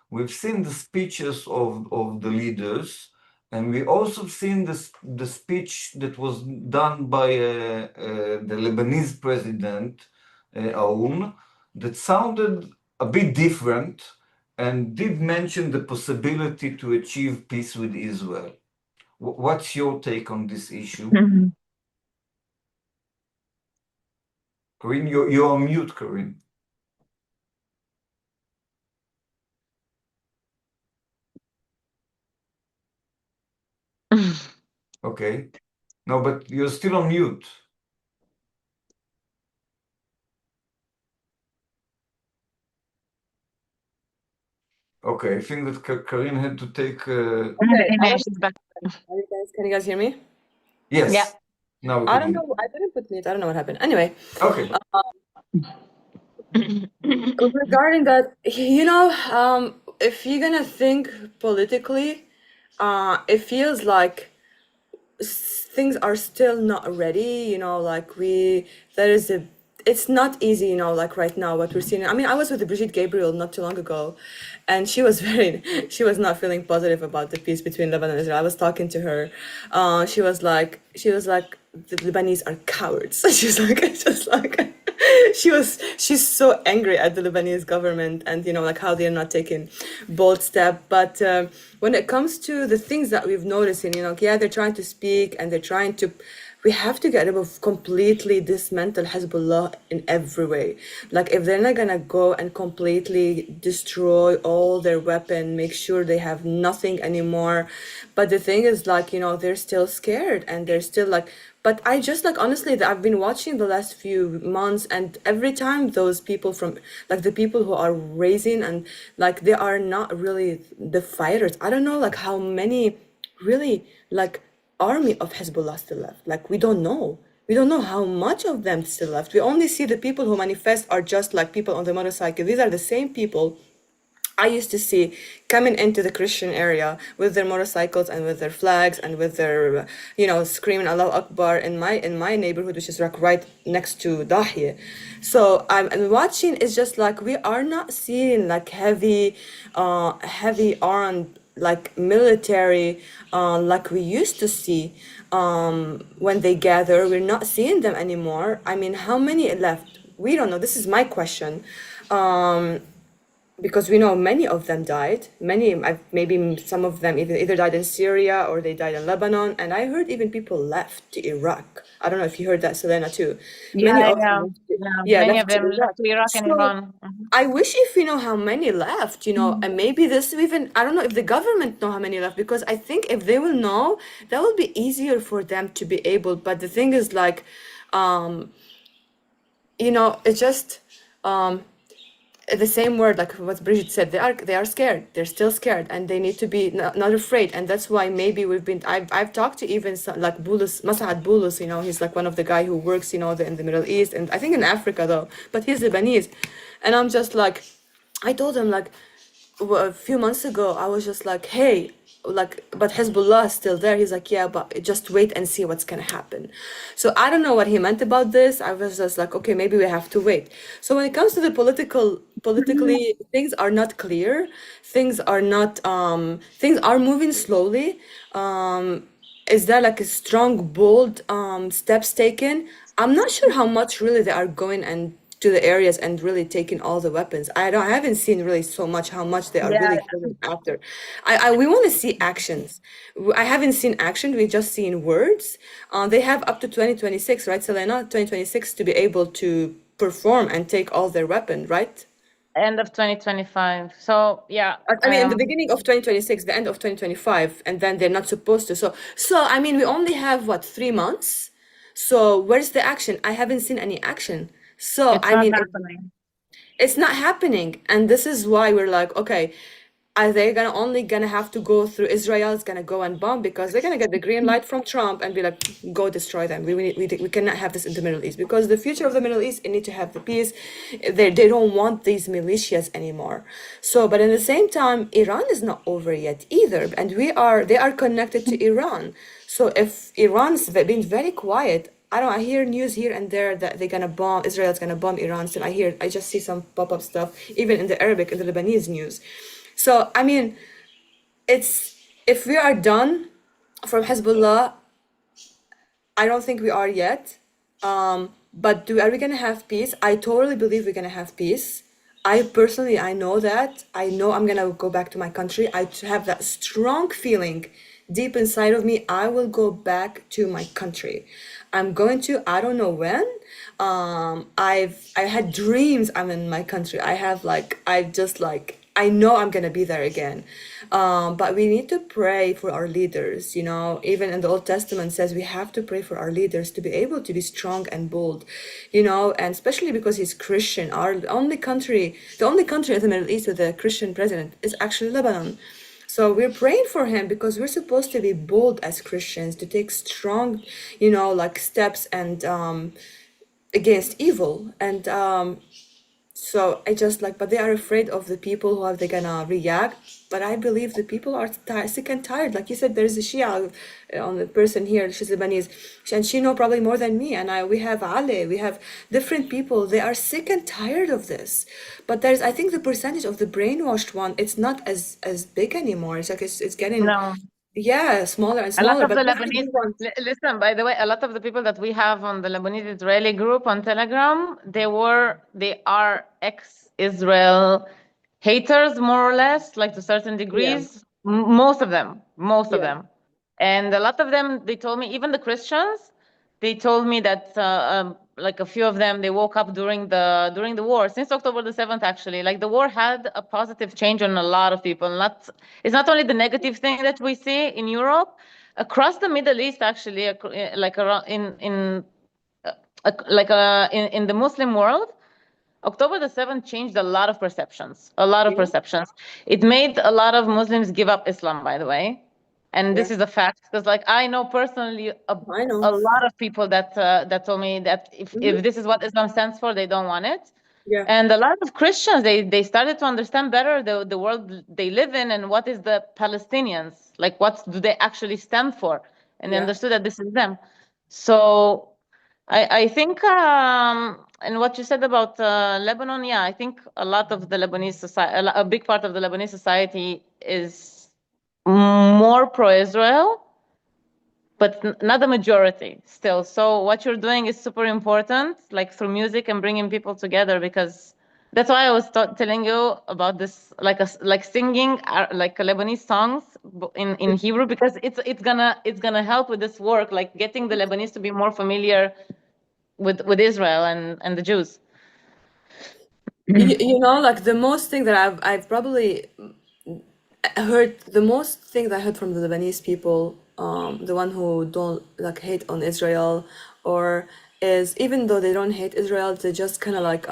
we've seen the speeches of the leaders, and we also seen the speech that was done by the Lebanese president, Aoun, that sounded a bit different and did mention the possibility to achieve peace with Israel. What's your take on this issue? Karen, you're on mute, Karen. Okay. No, but you're still on mute. Okay, I think that Karen had to take. Yeah, she's back. Can you guys hear me? Yes. Yeah. Now we I can don't hear. know. I didn't put mute. I don't know what happened. Anyway, Okay. regarding that, if you're gonna think politically, it feels like things are still not ready, it's not easy, like right now what we're seeing. I mean, I was with Brigitte Gabriel not too long ago, and she was she was not feeling positive about the peace between Lebanon and Israel. I was talking to her. She was like, the Lebanese are cowards. She's like, it's just like, she's so angry at the Lebanese government and like how they're not taking bold step. But when it comes to the things that we've noticed, they're trying to speak and they're trying to. We have to get rid of completely dismantle Hezbollah in every way. Like if they're not gonna go and completely destroy all their weapon, make sure they have nothing anymore. But the thing is, they're still scared and they're still like. But I just honestly, I've been watching the last few months, and every time those people from the people who are raising and they are not really the fighters. I don't know how many really army of Hezbollah still left. We don't know. We don't know how much of them still left. We only see the people who manifest are just people on the motorcycle. These are the same people I used to see coming into the Christian area with their motorcycles and with their flags and with their, screaming Allahu Akbar in my neighborhood, which is right next to Dahiya. So I'm watching. It's just we are not seeing heavy armed military like we used to see when they gather. We're not seeing them anymore. I mean, how many left? We don't know. This is my question. Because we know many of them died. Maybe some of them either died in Syria or they died in Lebanon. And I heard even people left to Iraq. I don't know if you heard that, Selena, too. Many of them Many of left to them left to Iraq and So Iran. I wish if we know how many left, and maybe this even, I don't know if the government know how many left, because I think if they will know, that will be easier for them to be able. But the thing is it's just the same word like what Brigitte said. They are scared. They're still scared, and they need to be not afraid. And that's why maybe I've talked to even some, Bulus Masad Bulus. He's one of the guy who works in the Middle East, and I think in Africa though, but he's Lebanese. And I'm just I told him a few months ago, I was just hey, but Hezbollah is still there. He's yeah, but just wait and see what's gonna happen. So I don't know what he meant about this. I was just okay, maybe we have to wait. So when it comes to the politically, things are not clear. Things are not, things are moving slowly. Is there a strong, bold steps taken? I'm not sure how much really they are going and to the areas and really taking all the weapons. I haven't seen really so much how much they are really going after. We want to see actions. I haven't seen action. We just seen words. They have up to 2026, right, Selena? 2026 to be able to perform and take all their weapons, right? End of 2025. So yeah. I mean, in the beginning of 2026, the end of 2025, and then they're not supposed to. So I mean, we only have 3 months. So where's the action? I haven't seen any action. So it's I not mean, happening. it's not happening, and this is why we're okay. Are they only gonna have to go through Israel? Is gonna go and bomb because they're gonna get the green light from Trump and be go destroy them. We cannot have this in the Middle East because the future of the Middle East, it need to have the peace. They don't want these militias anymore. So, but at the same time, Iran is not over yet either, and they are connected to Iran. So if Iran's been very quiet. I hear news here and there that they're gonna bomb, Israel's gonna bomb Iran. So I just see some pop-up stuff, even in the Arabic, in the Lebanese news. So, I mean, if we are done from Hezbollah, I don't think we are yet. But are we gonna have peace? I totally believe we're gonna have peace. I personally, I know that. I know I'm gonna go back to my country. I have that strong feeling deep inside of me. I will go back to my country. I'm going to, I don't know when, I had dreams. I'm in my country. I know I'm gonna be there again. But we need to pray for our leaders, you know. Even in the Old Testament says we have to pray for our leaders to be able to be strong and bold, you know, and especially because he's Christian. The only country in the Middle East with a Christian president is actually Lebanon. So we're praying for him because we're supposed to be bold as Christians, to take strong, you know, like steps and against evil. And so I just like, but they are afraid of the people, how they're gonna react. But I believe the people are sick and tired. Like you said, there's a Shia on the person here, she's Lebanese, and she know probably more than me. And we have Ali, we have different people. They are sick and tired of this. But I think the percentage of the brainwashed one, it's not as big anymore. It's like it's getting, No. yeah, smaller and A lot smaller. of But the that's the Lebanese, big one. listen, by the way, a lot of the people that we have on the Lebanese Israeli group on Telegram, they are ex-Israel haters, more or less, like to certain Yeah, degrees. Most of them, most of yeah. them. And a lot of them, they told me, even the Christians, they told me that like a few of them, they woke up during the war, since October the 7th, actually. Like the war had a positive change on a lot of people. It's not only the negative thing that we see in Europe, across the Middle East, actually, like around in the Muslim world. October the 7th changed a lot of perceptions, a lot of Yeah, perceptions. It made a lot of Muslims give up Islam, by the way. And yeah. this is a fact, because like I know personally I know. a lot of people that told me that if this is what Islam stands for, they don't want it. Yeah, And a lot of Christians, they started to understand better the world they live in and what is the Palestinians, like what do they actually stand for, and they yeah. understood that this is them. So I think, and what you said about Lebanon, yeah, I think a lot of the Lebanese society, a big part of the Lebanese society is more pro-Israel, but not the majority still. So what you're doing is super important, like through music and bringing people together, because that's why I was telling you about this, like singing like Lebanese songs in Hebrew, because it's gonna help with this work, like getting the Lebanese to be more familiar with Israel and the Jews. You know, like the most thing that I've probably heard, the most thing that I heard from the Lebanese people, the one who don't like hate on Israel, or is even though they don't hate Israel, they just kind of like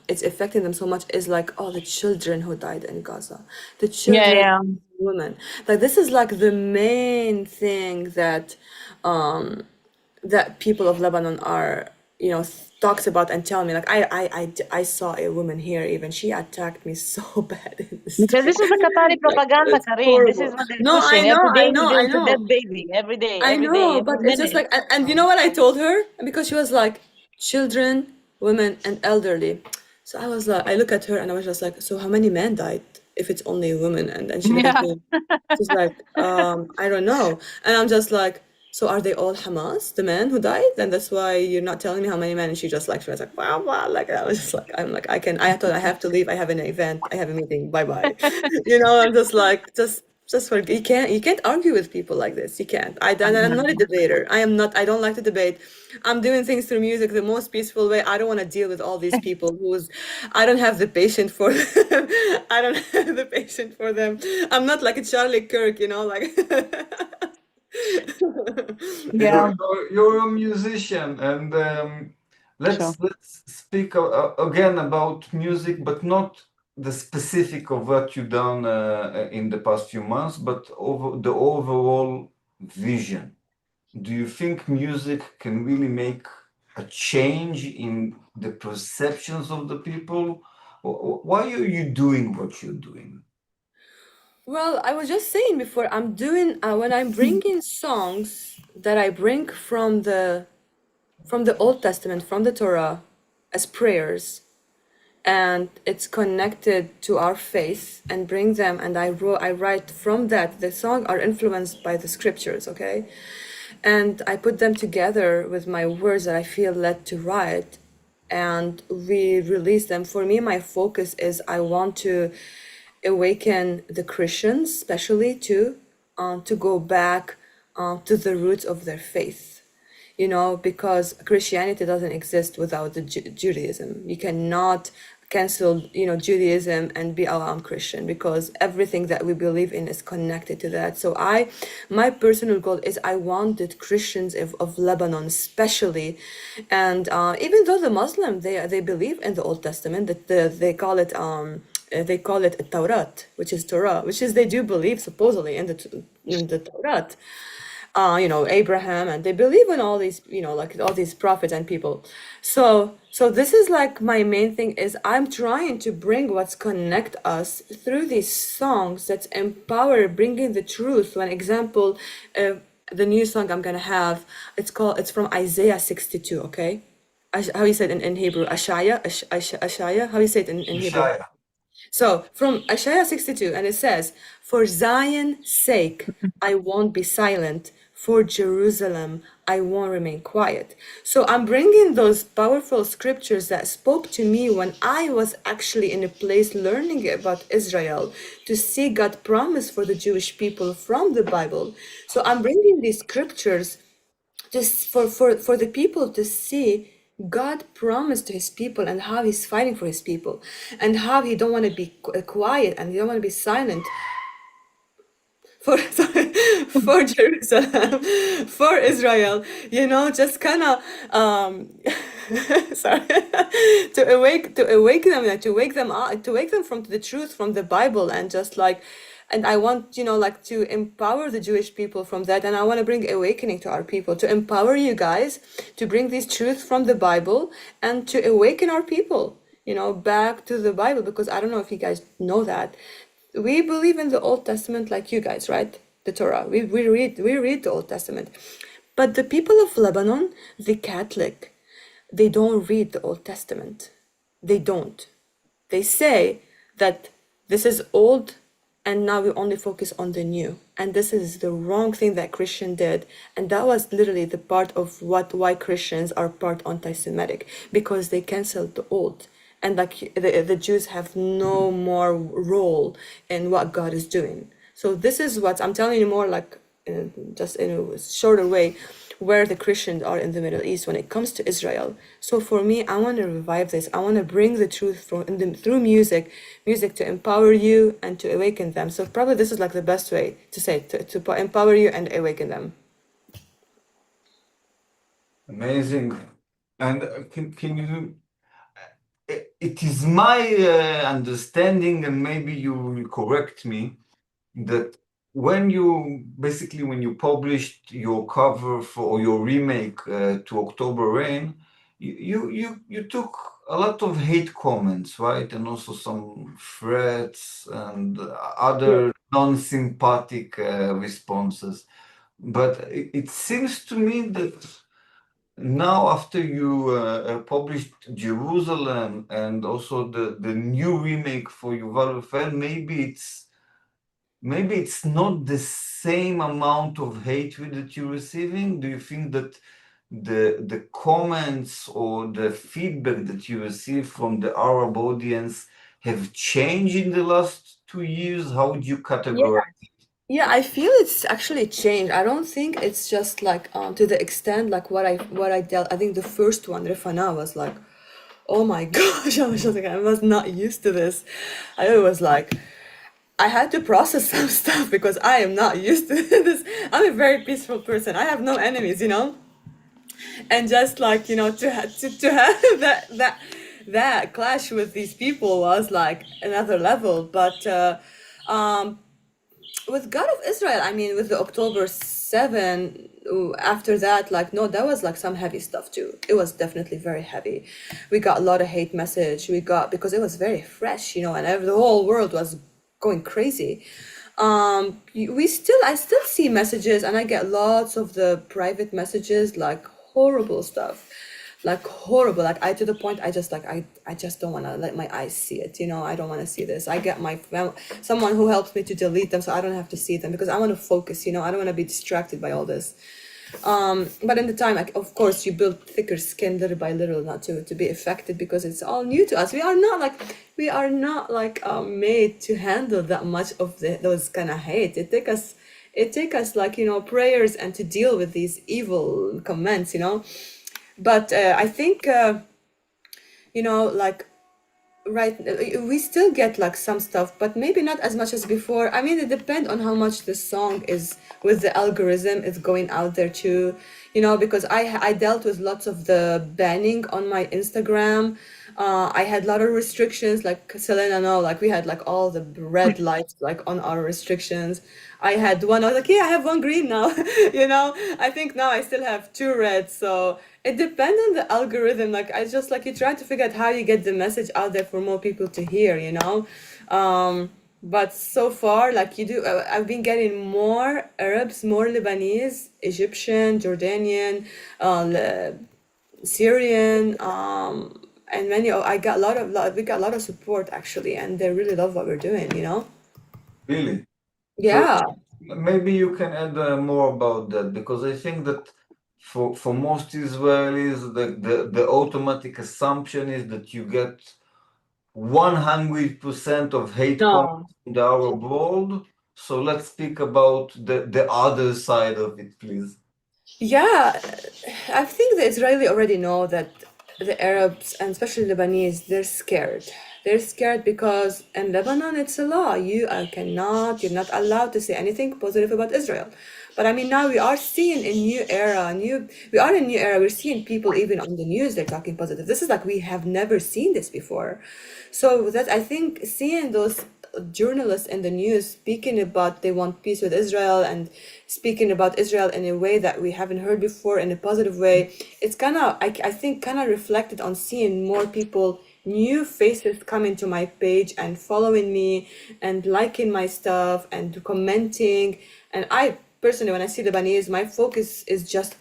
it's affecting them so much, is like, oh, the children who died in Gaza, the Yeah, children, yeah. women. Like this is like the main thing that that people of Lebanon are, you know, talks about and tell me. Like I saw a woman here, even she attacked me so bad in the Because street. this is the Qatari Like propaganda, it's Karin. This is horrible. what they're No, I pushing. know, Every day I know, I there's a know. dead baby. Every day, I every day, know, every but it's just minute. like, and you know what I told her? Because she was like, children, women, and elderly. So I was like, I look at her and I was just like, so how many men died if it's only women? And then she looked at Yeah. me, she's like, I don't know. And I'm just like, so are they all Hamas, the men who died? And that's why you're not telling me how many men? And she just like, she was like, wow, wow. Like, I was just like, I'm like, I thought I have to leave. I have an event. I have a meeting. Bye bye. You know, I'm just like, just for you can't argue with people like this. You can't. I'm not a debater. I don't like to debate. I'm doing things through music the most peaceful way. I don't want to deal with all these people I don't have the patience for them. I don't have the patience for them. I'm not like a Charlie Kirk, you know, like Yeah, You're a musician, and sure. let's speak again about music, but not the specific of what you've done in the past few months, but over the overall vision. Do you think music can really make a change in the perceptions of the people? Why are you doing what you're doing? Well, I was just saying before, I'm doing when I'm bringing songs that I bring from the Old Testament, from the Torah, as prayers, and it's connected to our faith, and bring them, and I write from that. The song are influenced by the scriptures, okay, and I put them together with my words that I feel led to write, and we release them. For me, my focus is I want to awaken the Christians, especially to go back to the roots of their faith. you know, because Christianity doesn't exist without the Judaism. You cannot cancel, you know, Judaism and be I'm Christian, because everything that we believe in is connected to that. So my personal goal is I wanted Christians of Lebanon especially, and even though the Muslim, they believe in the Old Testament, that they call it Torah, which is Torah, which is they do believe supposedly in the Torah. You know, Abraham, and they believe in all these, you know, like all these prophets and people. So this is like my main thing is I'm trying to bring what's connect us through these songs that empower, bringing the truth. One example, the new song I'm gonna have, it's from Isaiah 62, okay? How you say it in Hebrew? Ashaya? How you say it in Hebrew? Shaya. So from Isaiah 62, and it says, "For Zion's sake, I won't be silent. For Jerusalem, I won't remain quiet." So I'm bringing those powerful scriptures that spoke to me when I was actually in a place learning about Israel, to see God promise for the Jewish people from the Bible. So I'm bringing these scriptures just for the people to see God promised to his people, and how he's fighting for his people, and how he don't want to be quiet, and he don't want to be silent for for Jerusalem, for Israel, you know, just kind of sorry, to awake them, like, to wake them up, to wake them from the truth from the Bible, and just like, and I want, you know, like, to empower the Jewish people from that, and I want to bring awakening to our people, to empower you guys, to bring these truths from the Bible, and to awaken our people, you know, back to the Bible, because I don't know if you guys know that. We believe in the Old Testament like you guys, right? The Torah. We read the Old Testament. But the people of Lebanon, the Catholic, they don't read the Old Testament. They don't. They say that this is old and now we only focus on the new. And this is the wrong thing that Christian did. And that was literally the part of why Christians are part anti-Semitic, because they canceled the old. And like the Jews have no more role in what God is doing. So this is what I'm telling you more like just in a shorter way, where the Christians are in the Middle East when it comes to Israel. So for me, I want to revive this. I want to bring the truth through music to empower you and to awaken them. So probably this is like the best way to say it, to empower you and awaken them. Amazing. And can you? It is my understanding, and maybe you will correct me, that when you published your cover or your remake to October Rain, you took a lot of hate comments, right? And also some threats and other non-sympathetic responses. But it seems to me that now, after you published Jerusalem and also the new remake for Yuval Rafel, maybe it's not the same amount of hatred that you're receiving. Do you think that the comments or the feedback that you receive from the Arab audience have changed in the last 2 years? How would you categorize it? Yeah, I feel it's actually changed. I don't think it's just like to the extent like what I dealt. I think the first one, Rifana, was like, oh my gosh, I was just like, I was not used to this. I was like, I had to process some stuff because I am not used to this. I'm a very peaceful person. I have no enemies, you know? And just like, you know, to have that clash with these people was like another level. But with God of Israel, I mean, with the October 7, after that, like, no, that was like some heavy stuff too. It was definitely very heavy. We got a lot of hate message. Because it was very fresh, you know, and the whole world was going crazy. I still see messages, and I get lots of the private messages, like horrible stuff. Like horrible, like to the point I just don't want to let my eyes see it, you know. I don't want to see this. I get someone who helps me to delete them so I don't have to see them, because I want to focus, you know. I don't want to be distracted by all this. But in the time, like, of course, you build thicker skin little by little, not to be affected, because it's all new to us. We are not like made to handle that much of those kind of hate. it take us like, prayers and to deal with these evil comments, But I think, like, right, we still get like some stuff, but maybe not as much as before. I mean, it depends on how much the song is with the algorithm is going out there too, because I dealt with lots of the banning on my Instagram. I had a lot of restrictions, like Selena, no, like we had like all the red lights like on our restrictions. I had one, I was like, yeah, I have one green now, I think now I still have two reds. So it depends on the algorithm. Like I just like you try to figure out how you get the message out there for more people to hear, But so far, like I've been getting more Arabs, more Lebanese, Egyptian, Jordanian, Syrian, and we got a lot of support actually, and they really love what we're doing, Really? Yeah. So maybe you can add more about that, because I think that for most Israelis, the automatic assumption is that you get 100% of hate No. comments in our world. So let's speak about the other side of it, please. Yeah, I think the Israeli already know that the Arabs and especially Lebanese, they're scared. They're scared because in Lebanon it's a law. You're not allowed to say anything positive about Israel. But I mean, now we are seeing a new era, we are in a new era. We're seeing people even on the news, they're talking positive. This is like, we have never seen this before. So that I think seeing those journalists in the news speaking about they want peace with Israel and speaking about Israel in a way that we haven't heard before in a positive way, it's kind of, I think, kind of reflected on seeing more people, new faces coming to my page and following me and liking my stuff and commenting. And I personally, when I see Lebanese, my focus is just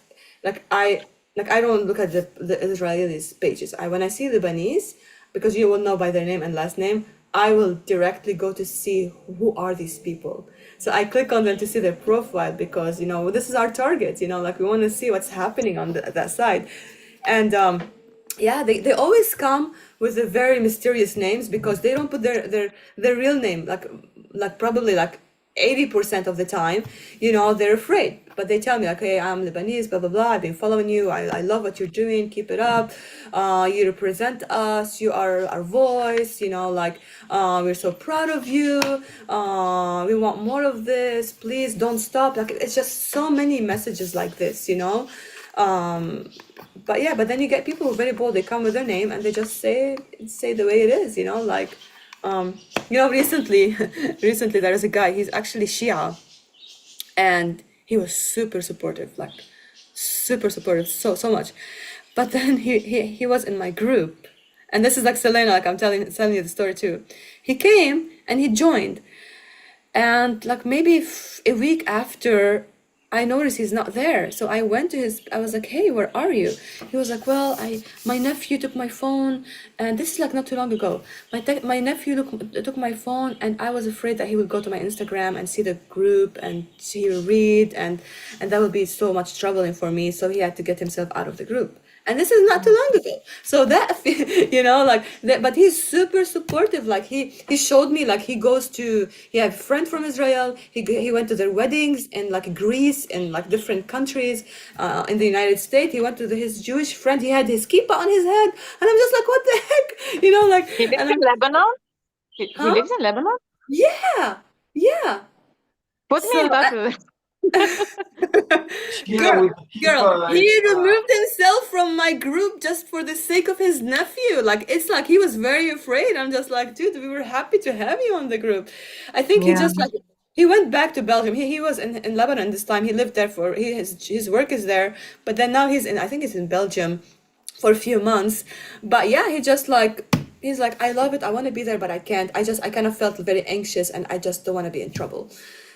I don't look at the Israelis pages. When I see Lebanese, because you will know by their name and last name, I will directly go to see who are these people. So I click on them to see their profile because, this is our target, like we want to see what's happening on that side. And yeah, they always come with the very mysterious names because they don't put their real name, like probably like 80% of the time, they're afraid. But they tell me, like, hey, I'm Lebanese, blah, blah, blah. I've been following you. I love what you're doing. Keep it up. You represent us. You are our voice. We're so proud of you. We want more of this. Please don't stop. Like, it's just so many messages like this, but then you get people who are very bold. They come with their name and they just say the way it is, recently there is a guy, he's actually Shia, and he was super supportive, so much. But then he was in my group, and this is like Selena, like I'm telling you the story too. He came and he joined, and like maybe a week after, I noticed he's not there. So I went to I was like, hey, where are you? He was like, well, my nephew took my phone, and this is like not too long ago. My nephew took my phone, and I was afraid that he would go to my Instagram and see the group and he would read, and that would be so much troubling for me. So he had to get himself out of the group. And this is not too long ago. So that, but he's super supportive. Like he showed me, like he had a friend from Israel. He went to their weddings in like Greece and like different countries in the United States. He went to his Jewish friend. He had his kippah on his head. And I'm just like, what the heck? He lives in Lebanon? He lives in Lebanon? Yeah. Put me in touch with him. Girl, he removed himself from my group just for the sake of his nephew. Like, it's like he was very afraid. I'm just like, dude, we were happy to have you on the group. I think he just like, he went back to Belgium. He was in Lebanon this time. He lived there his work is there, but then now I think he's in Belgium for a few months. But yeah, he's like, I love it. I want to be there, but I can't. I kind of felt very anxious, and I just don't want to be in trouble.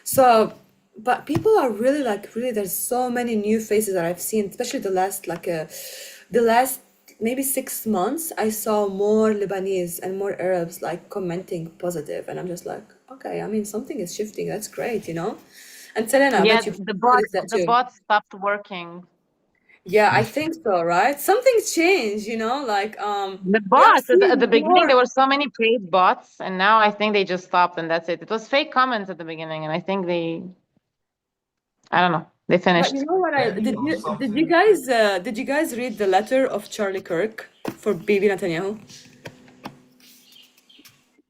So, but people are really there's so many new faces that I've seen, especially the last maybe 6 months. I saw more Lebanese and more Arabs like commenting positive, and I'm just like, okay, I mean, something is shifting. That's great, And Selena, I bet you the bot stopped working. Yeah, I think so, right? Something's changed, the bots at the beginning there were so many paid bots, and now I think they just stopped and that's it. It was fake comments at the beginning, and I think they I don't know. They But finished. you know what Maybe did or you something. did you guys read the letter of Charlie Kirk for Bibi Netanyahu?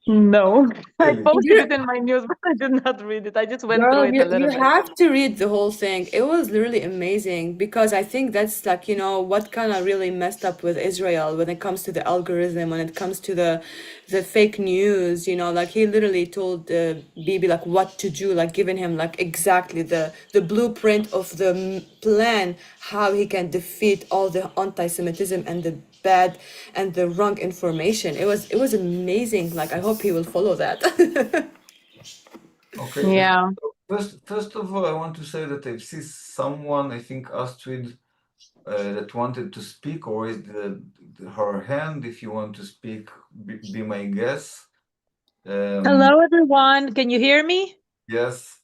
No, I Really? posted it in my news, but I did not read it. I just went through Girl, it a you little bit. have to read the whole thing. It was really amazing because I think that's like, you know, what kind of really messed up with Israel when it comes to the algorithm, when it comes to the fake news, you know, like he literally told Bibi like what to do, like giving him like exactly the blueprint of the plan, how he can defeat all the anti-Semitism and the bad and the wrong information. It was amazing. Like I hope he will follow that. Okay. Yeah. First of all, I want to say that I see someone, I think Astrid, that wanted to speak, or raised her hand. If you want to speak, be my guest. Hello, everyone. Can you hear me? Yes.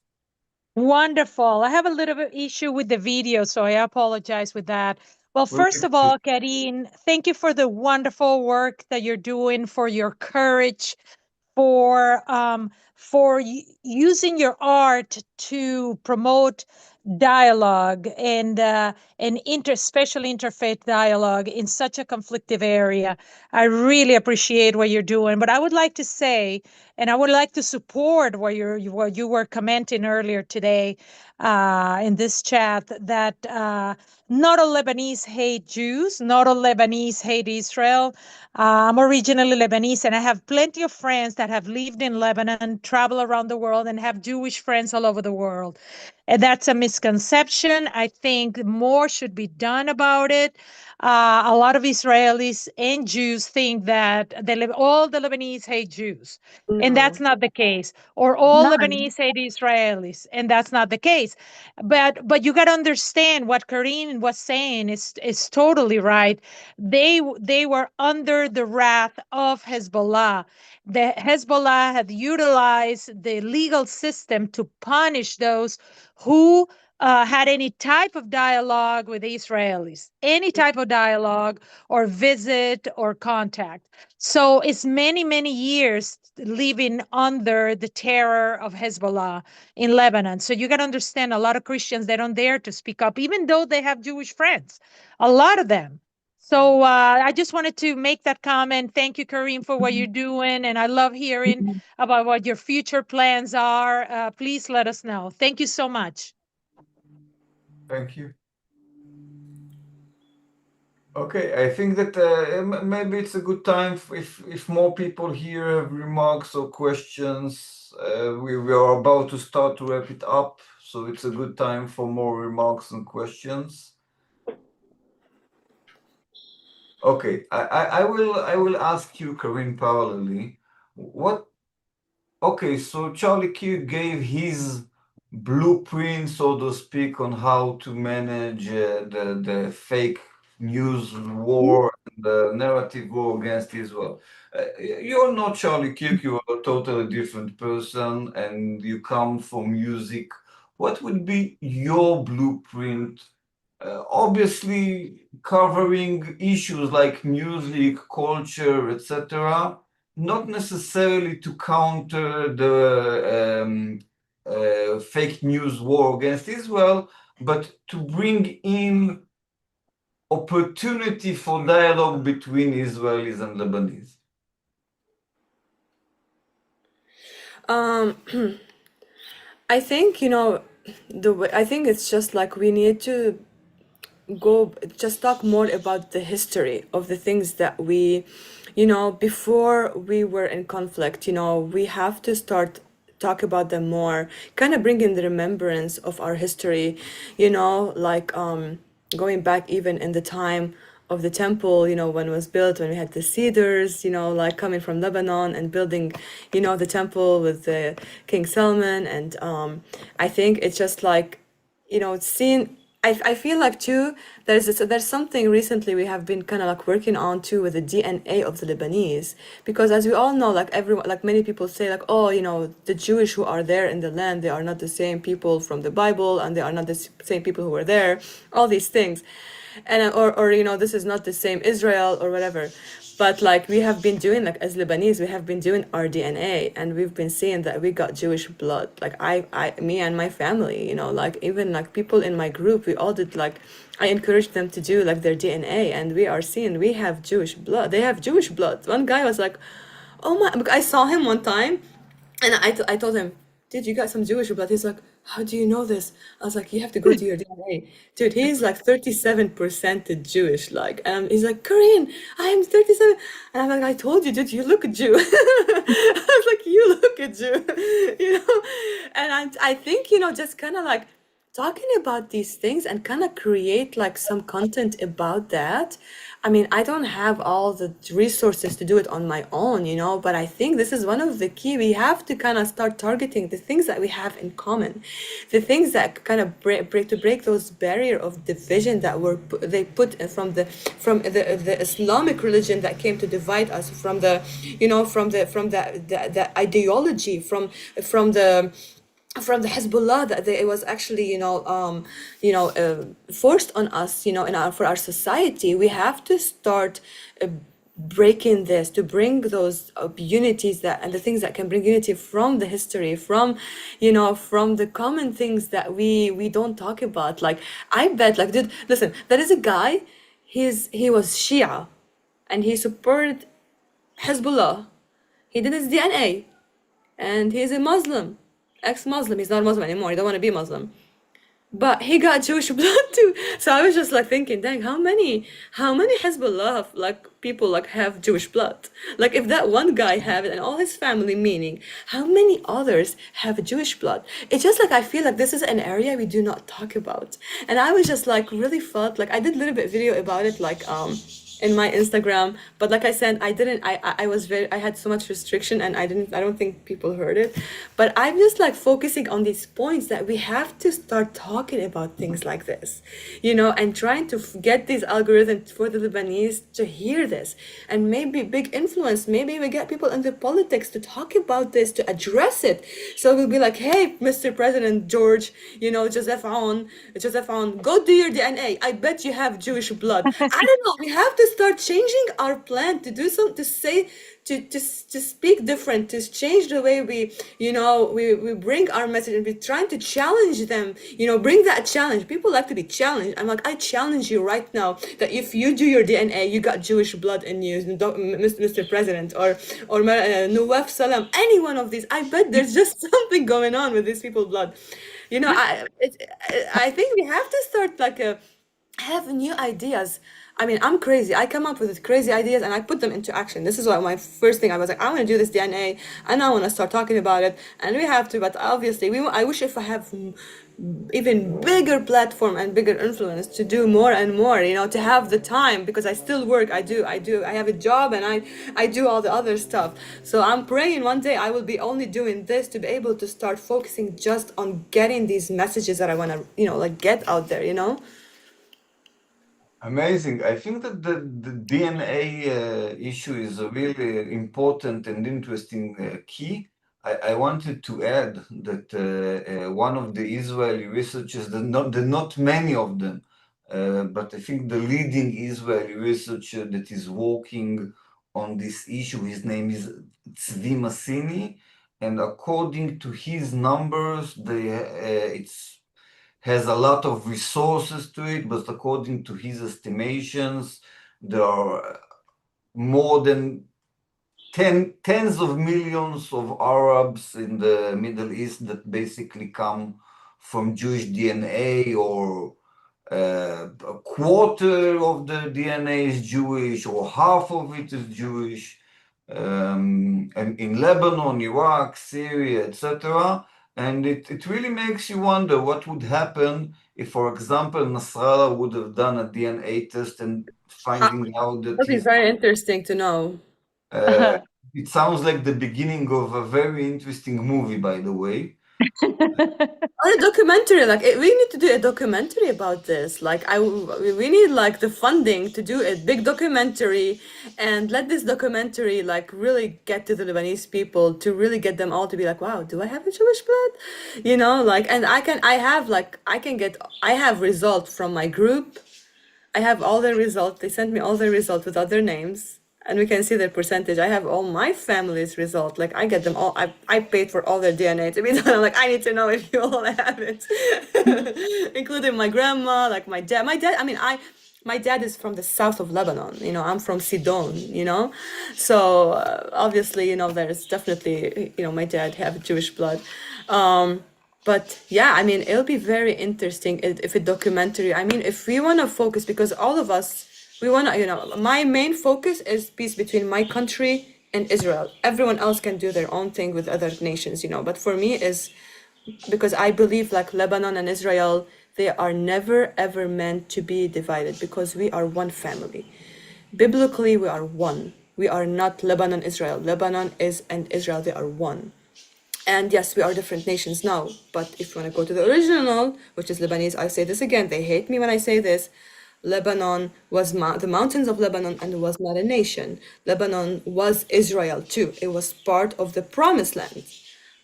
Wonderful. I have a little bit issue with the video, so I apologize with that. Well, We first of all, Kaarin, thank you for the wonderful work that you're doing, for your courage, for using your art to promote dialogue and special interfaith dialogue in such a conflictive area. I really appreciate what you're doing. But I would like to say, and I would like to support what you were commenting earlier today in this chat, that not all Lebanese hate Jews, not all Lebanese hate Israel. I'm originally Lebanese, and I have plenty of friends that have lived in Lebanon, travel around the world, and have Jewish friends all over the world. And that's a misconception. I think more should be done about it. A lot of Israelis and Jews think that all the Lebanese hate Jews, and that's No. not the case. Or all None. Lebanese hate Israelis, and that's not the case. But you got to understand what Kaarin was saying is totally right. They were under the wrath of Hezbollah. The Hezbollah had utilized the legal system to punish those who had any type of dialogue with the Israelis, any type of dialogue or visit or contact. So it's many, many years living under the terror of Hezbollah in Lebanon. So you got to understand, a lot of Christians, they don't dare to speak up, even though they have Jewish friends, a lot of them. So I just wanted to make that comment. Thank you, Kareem, for what you're doing. And I love hearing about what your future plans are. Please let us know. Thank you so much. Thank you. Okay, I think that maybe it's a good time if more people here have remarks or questions. We are about to start to wrap it up, so it's a good time for more remarks and questions. Okay, I will ask you, Karin, parallelly. Okay, so Charlie Kirk gave his blueprint, so to speak, on how to manage the fake news war and the narrative war against Israel. You're not Charlie Kirk, you are a totally different person, and you come from music. What would be your blueprint? Obviously, covering issues like music, culture, etc., not necessarily to counter the fake news war against Israel, but to bring in opportunity for dialogue between Israelis and Lebanese. I think, you know, I think it's just like we need to just talk more about the history of the things that we, you know, before we were in conflict, you know, we have to start talk about them more, kind of bring in the remembrance of our history, you know, like going back even in the time of the temple, you know, when it was built, when we had the cedars, you know, like coming from Lebanon and building, you know, the temple with the King Solomon. And I think it's just like, you know, seeing, I feel like too, there's something recently we have been kind of like working on too with the DNA of the Lebanese, because as we all know, like everyone, like many people say like, oh, you know, the Jewish who are there in the land, they are not the same people from the Bible, and they are not the same people who were there, all these things. And or you know, this is not the same Israel or whatever. But like we have been doing, like as Lebanese, we have been doing our DNA, and we've been seeing that we got Jewish blood. Like me and my family, you know, like even like people in my group, we all did like, I encouraged them to do like their DNA, and we are seeing we have Jewish blood. They have Jewish blood. One guy was like, oh my, I saw him one time, and I told him, dude, you got some Jewish blood. He's like, how do you know this? I was like, you have to go to your DNA. Dude, he's like 37% Jewish, like, and he's like, Korean, I am 37. And I'm like, I told you, dude, you look a Jew. I was like, you look a Jew, you know? And I think, you know, just kind of like talking about these things and kind of create like some content about that. I mean, I don't have all the resources to do it on my own, you know, but I think this is one of the key. We have to kind of start targeting the things that we have in common, the things that kind of break those barrier of division that they put from the Islamic religion that came to divide us, from the, you know, from the ideology, from the Hezbollah, that it was actually, you know, forced on us, you know, for our society. We have to start breaking this, to bring those unities that, and the things that can bring unity from the history, from, you know, from the common things that we don't talk about. Like, I bet, like, dude, listen, there is a guy, he was Shia, and he supported Hezbollah. He did his DNA, and he's a Muslim. Ex-Muslim. He's not Muslim anymore. He don't want to be Muslim, but he got Jewish blood too. So I was just like thinking, dang, how many Hezbollah like people like have Jewish blood? Like if that one guy have it and all his family, meaning how many others have Jewish blood? It's just like I feel like this is an area we do not talk about, and I was just like really felt like I did a little bit video about it, like in my Instagram, but like I said, I had so much restriction, and I don't think people heard it, but I'm just like focusing on these points that we have to start talking about things like this, you know, and trying to get these algorithms for the Lebanese to hear this, and maybe big influence, maybe we get people into politics to talk about this, to address it. So we'll be like, hey, Mr. President George, you know, Joseph Aoun, go do your DNA. I bet you have Jewish blood. I don't know. We have to start changing our plan, to do something, to say, to speak different, to change the way we, you know, we bring our message, and we're trying to challenge them, you know, bring that challenge. People like to be challenged. I'm like, I challenge you right now that if you do your DNA, you got Jewish blood in you, Mr. President, or Nawaf Salam, any one of these. I bet there's just something going on with these people's blood. You know, I think we have to start like have new ideas. I mean, I'm crazy. I come up with crazy ideas and I put them into action. This is why my first thing, I was like, I want to do this DNA and I want to start talking about it. And we have to, but obviously I wish if I have even bigger platform and bigger influence to do more and more, you know, to have the time, because I still work. I have a job, and I do all the other stuff. So I'm praying one day I will be only doing this to be able to start focusing just on getting these messages that I want to, you know, like get out there, you know? Amazing. I think that the DNA issue is a really important and interesting key. I wanted to add that one of the Israeli researchers, not many of them, but I think the leading Israeli researcher that is working on this issue, his name is Tzvi Massini, and according to his numbers, it's has a lot of resources to it, but according to his estimations, there are more than tens of millions of Arabs in the Middle East that basically come from Jewish DNA, or a quarter of the DNA is Jewish, or half of it is Jewish, and in Lebanon, Iraq, Syria, etc. And it really makes you wonder what would happen if, for example, Nasrallah would have done a DNA test and finding out that That'd be very interesting to know. it sounds like the beginning of a very interesting movie, by the way. Or a documentary, like we need to do a documentary about this. Like we need like the funding to do a big documentary, and let this documentary like really get to the Lebanese people, to really get them all to be like, wow, do I have a Jewish blood? You know, like, and I have results from my group. I have all their results. They sent me all their results without their names. and we can see their percentage. I have all my family's result. Like I get them all. I paid for all their DNA to be done. I'm like, I need to know if you all have it, including my grandma, like my dad. I mean, my dad is from the south of Lebanon. You know, I'm from Sidon. You know, so obviously, you know, there's definitely, you know, my dad have Jewish blood. But yeah, I mean, it'll be very interesting if a documentary. I mean, if we want to focus, because all of us, we want to, you know, my main focus is peace between my country and Israel. Everyone else can do their own thing with other nations, you know. But for me, is because I believe like Lebanon and Israel, they are never ever meant to be divided because we are one family. Biblically, we are one. We are not Lebanon, Israel. Lebanon is and Israel, they are one. And yes, we are different nations now, but if you want to go to the original, which is Lebanese, I say this again, they hate me when I say this, Lebanon was the mountains of Lebanon and was not a nation. Lebanon was Israel too. It was part of the promised land.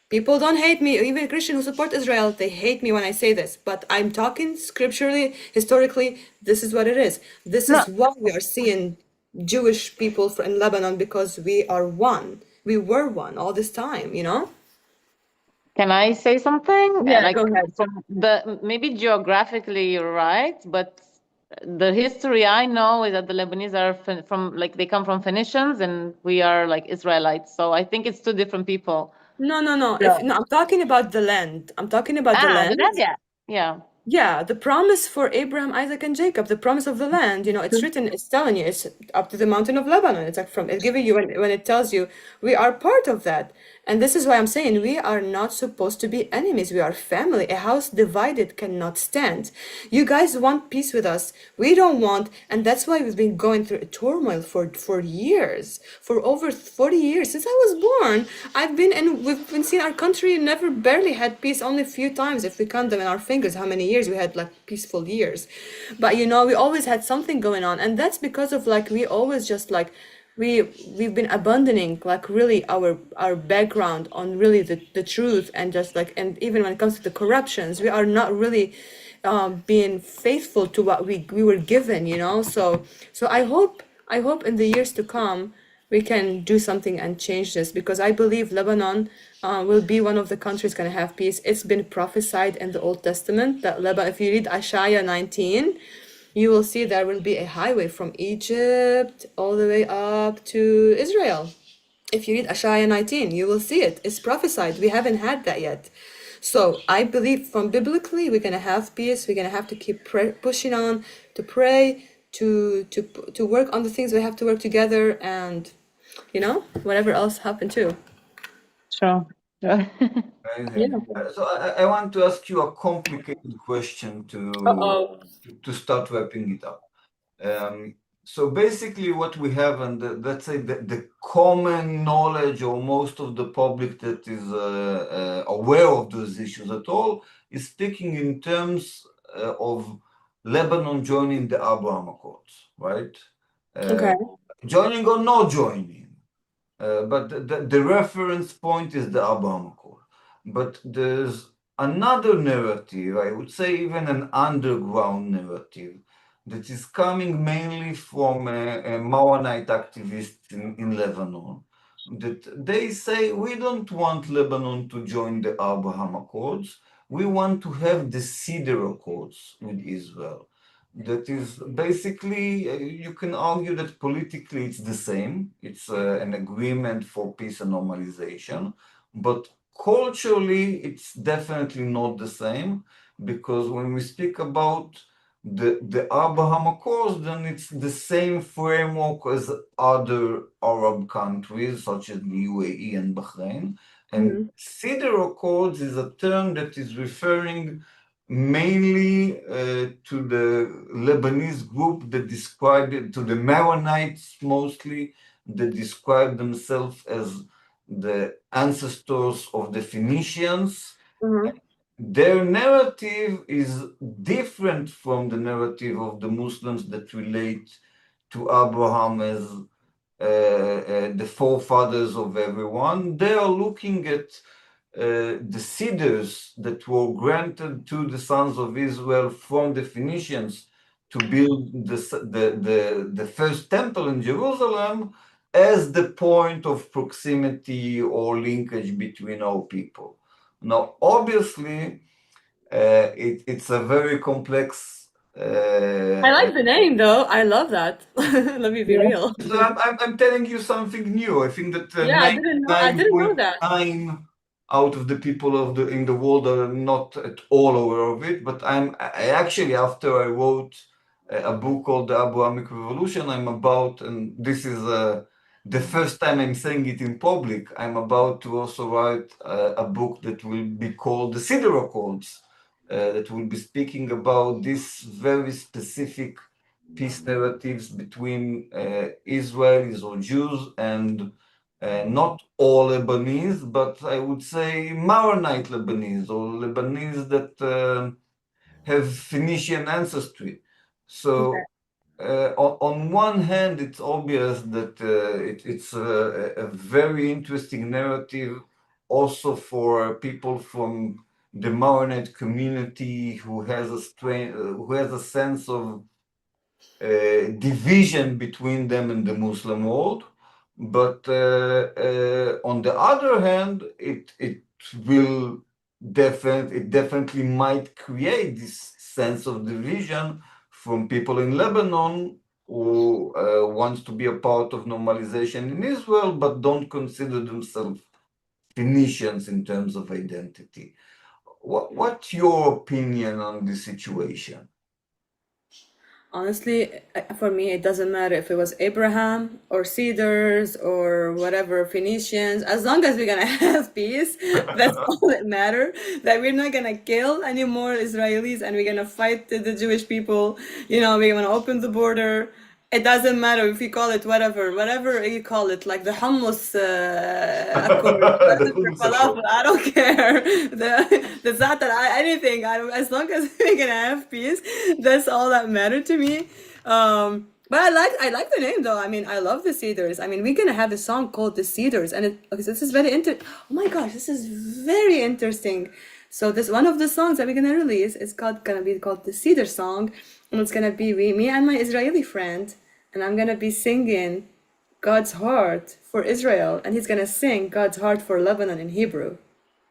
People don't hate me, even Christians who support Israel, they hate me when I say this, but I'm talking scripturally, historically, this is what it is. This is why we are seeing Jewish people in Lebanon, because we are one. We were one all this time, you know? Can I say something? Yeah, Like go ahead. from the maybe geographically you're right, but the history I know is that the Lebanese are from like they come from Phoenicians and we are like Israelites. So I think it's two different people. No, no, no. Yeah. No, I'm talking about the land. I'm talking about the land. Yeah. Yeah. Yeah, the promise for Abraham, Isaac, and Jacob, the promise of the land, you know, it's written, it's telling you, it's up to the mountain of Lebanon. It's like it's giving you, when it tells you, we are part of that. And this is why I'm saying we are not supposed to be enemies. We are family. A house divided cannot stand. You guys want peace with us. We don't want, and that's why we've been going through a turmoil for years, for over 40 years. Since I was born, we've been seeing our country never barely had peace, only a few times, if we count them in our fingers, how many years we had like peaceful years. But you know, we always had something going on, and that's because of like we always just like we've been abandoning like really our background on really the truth, and just like, and even when it comes to the corruptions, we are not really being faithful to what we were given, you know. So I hope in the years to come we can do something and change this, because I believe Lebanon will be one of the countries going to have peace. It's been prophesied in the Old Testament that Lebanon, if you read Isaiah 19, you will see there will be a highway from Egypt all the way up to Israel. If you read Isaiah 19, you will see it. It's prophesied. We haven't had that yet. So I believe from biblically, we're going to have peace. We're going to have to keep pushing on, to pray, to work on the things we have to work together, and, you know, whatever else happened too. Sure. Amazing. So I want to ask you a complicated question to start wrapping it up. So basically what we have, and let's say the common knowledge, or most of the public that is aware of those issues at all, is speaking in terms of Lebanon joining the Abraham Accords, right? Okay. Joining or not joining. But the reference point is the Abraham Accord. But there's another narrative, I would say even an underground narrative, that is coming mainly from Maronite activists in Lebanon, that they say, we don't want Lebanon to join the Abraham Accords, we want to have the Cedar Accords with Israel. That is basically, you can argue that politically it's the same. It's an agreement for peace and normalization, but culturally it's definitely not the same, because when we speak about the Abraham Accords, then it's the same framework as other Arab countries, such as the UAE and Bahrain. And Cedar Accords is a term that is referring mainly to the Lebanese group that described it, to the Maronites mostly, that describe themselves as the ancestors of the Phoenicians. Their narrative is different from the narrative of the Muslims that relate to Abraham as the forefathers of everyone. They are looking at the cedars that were granted to the sons of Israel from the Phoenicians to build the first temple in Jerusalem as the point of proximity or linkage between our people. Now, obviously, it's a very complex. I like the name though. I love that. Let me be real. So I'm telling you something new. I think that Yeah, I didn't know that. 99.9 out of the people in the world are not at all aware of it. But I actually, after I wrote a book called The Abrahamic Revolution, and this is the first time I'm saying it in public, I'm about to also write a book that will be called The Cedar Accords, that will be speaking about this very specific peace narratives between Israelis or Jews and not all Lebanese, but I would say Maronite Lebanese or Lebanese that have Phoenician ancestry. So on one hand, it's obvious that it's a very interesting narrative also for people from the Maronite community who has a sense of division between them and the Muslim world. But on the other hand, it definitely might create this sense of division from people in Lebanon who wants to be a part of normalization in Israel, but don't consider themselves Phoenicians in terms of identity. What's your opinion on this situation? Honestly, for me, it doesn't matter if it was Abraham or Cedars or whatever, Phoenicians, as long as we're gonna have peace, that's all that matters. That we're not gonna kill any more Israelis and we're gonna fight the Jewish people, we're gonna open the border. It doesn't matter if you call it whatever you call it, like the hummus accord, The falafel, I don't care. The za'atar, anything. As long as we're gonna have peace, that's all that mattered to me. But I like the name though. I mean, I love the Cedars. I mean, we're gonna have a song called The Cedars, and this is very oh my gosh, this is very interesting. So this one of the songs that we're gonna release is gonna be called the Cedar song, and it's gonna be me and my Israeli friend, and I'm gonna be singing God's heart for Israel, and he's gonna sing God's heart for Lebanon in Hebrew.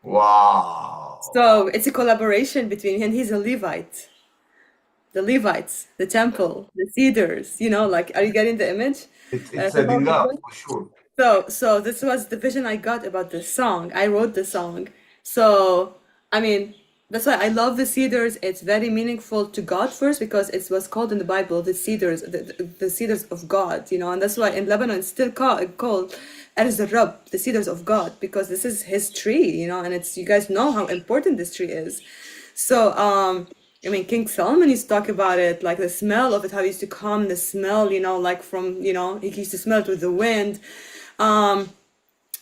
Wow. So it's a collaboration between him. He's a Levite. The Levites, the temple, the cedars, are you getting the image? It's adding up for sure. So this was the vision I got about this song. I wrote the song. So, I mean, that's why I love the cedars. It's very meaningful to God first because it was called in the Bible the cedars, the cedars of God, and that's why in Lebanon it's still called Rab, the cedars of God, because this is his tree, and you guys know how important this tree is. So, I mean, King Solomon used to talk about it, like the smell of it, how he used to calm the smell, like from, he used to smell it with the wind.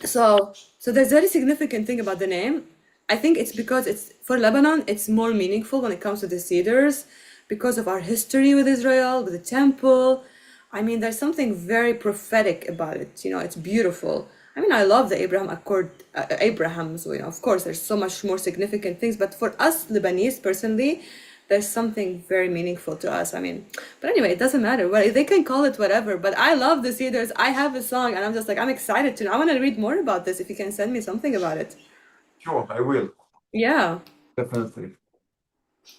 So there's a very significant thing about the name. I think it's because for Lebanon, it's more meaningful when it comes to the cedars because of our history with Israel, with the temple. I mean, there's something very prophetic about it. It's beautiful. I mean, I love the Abraham Accord, Abraham's, of course, there's so much more significant things. But for us Lebanese, personally, there's something very meaningful to us. I mean, but anyway, it doesn't matter. Well, they can call it whatever, but I love the cedars. I have a song and I'm just like, I'm excited to know. I want to read more about this if you can send me something about it. Sure, I will. Yeah. Definitely.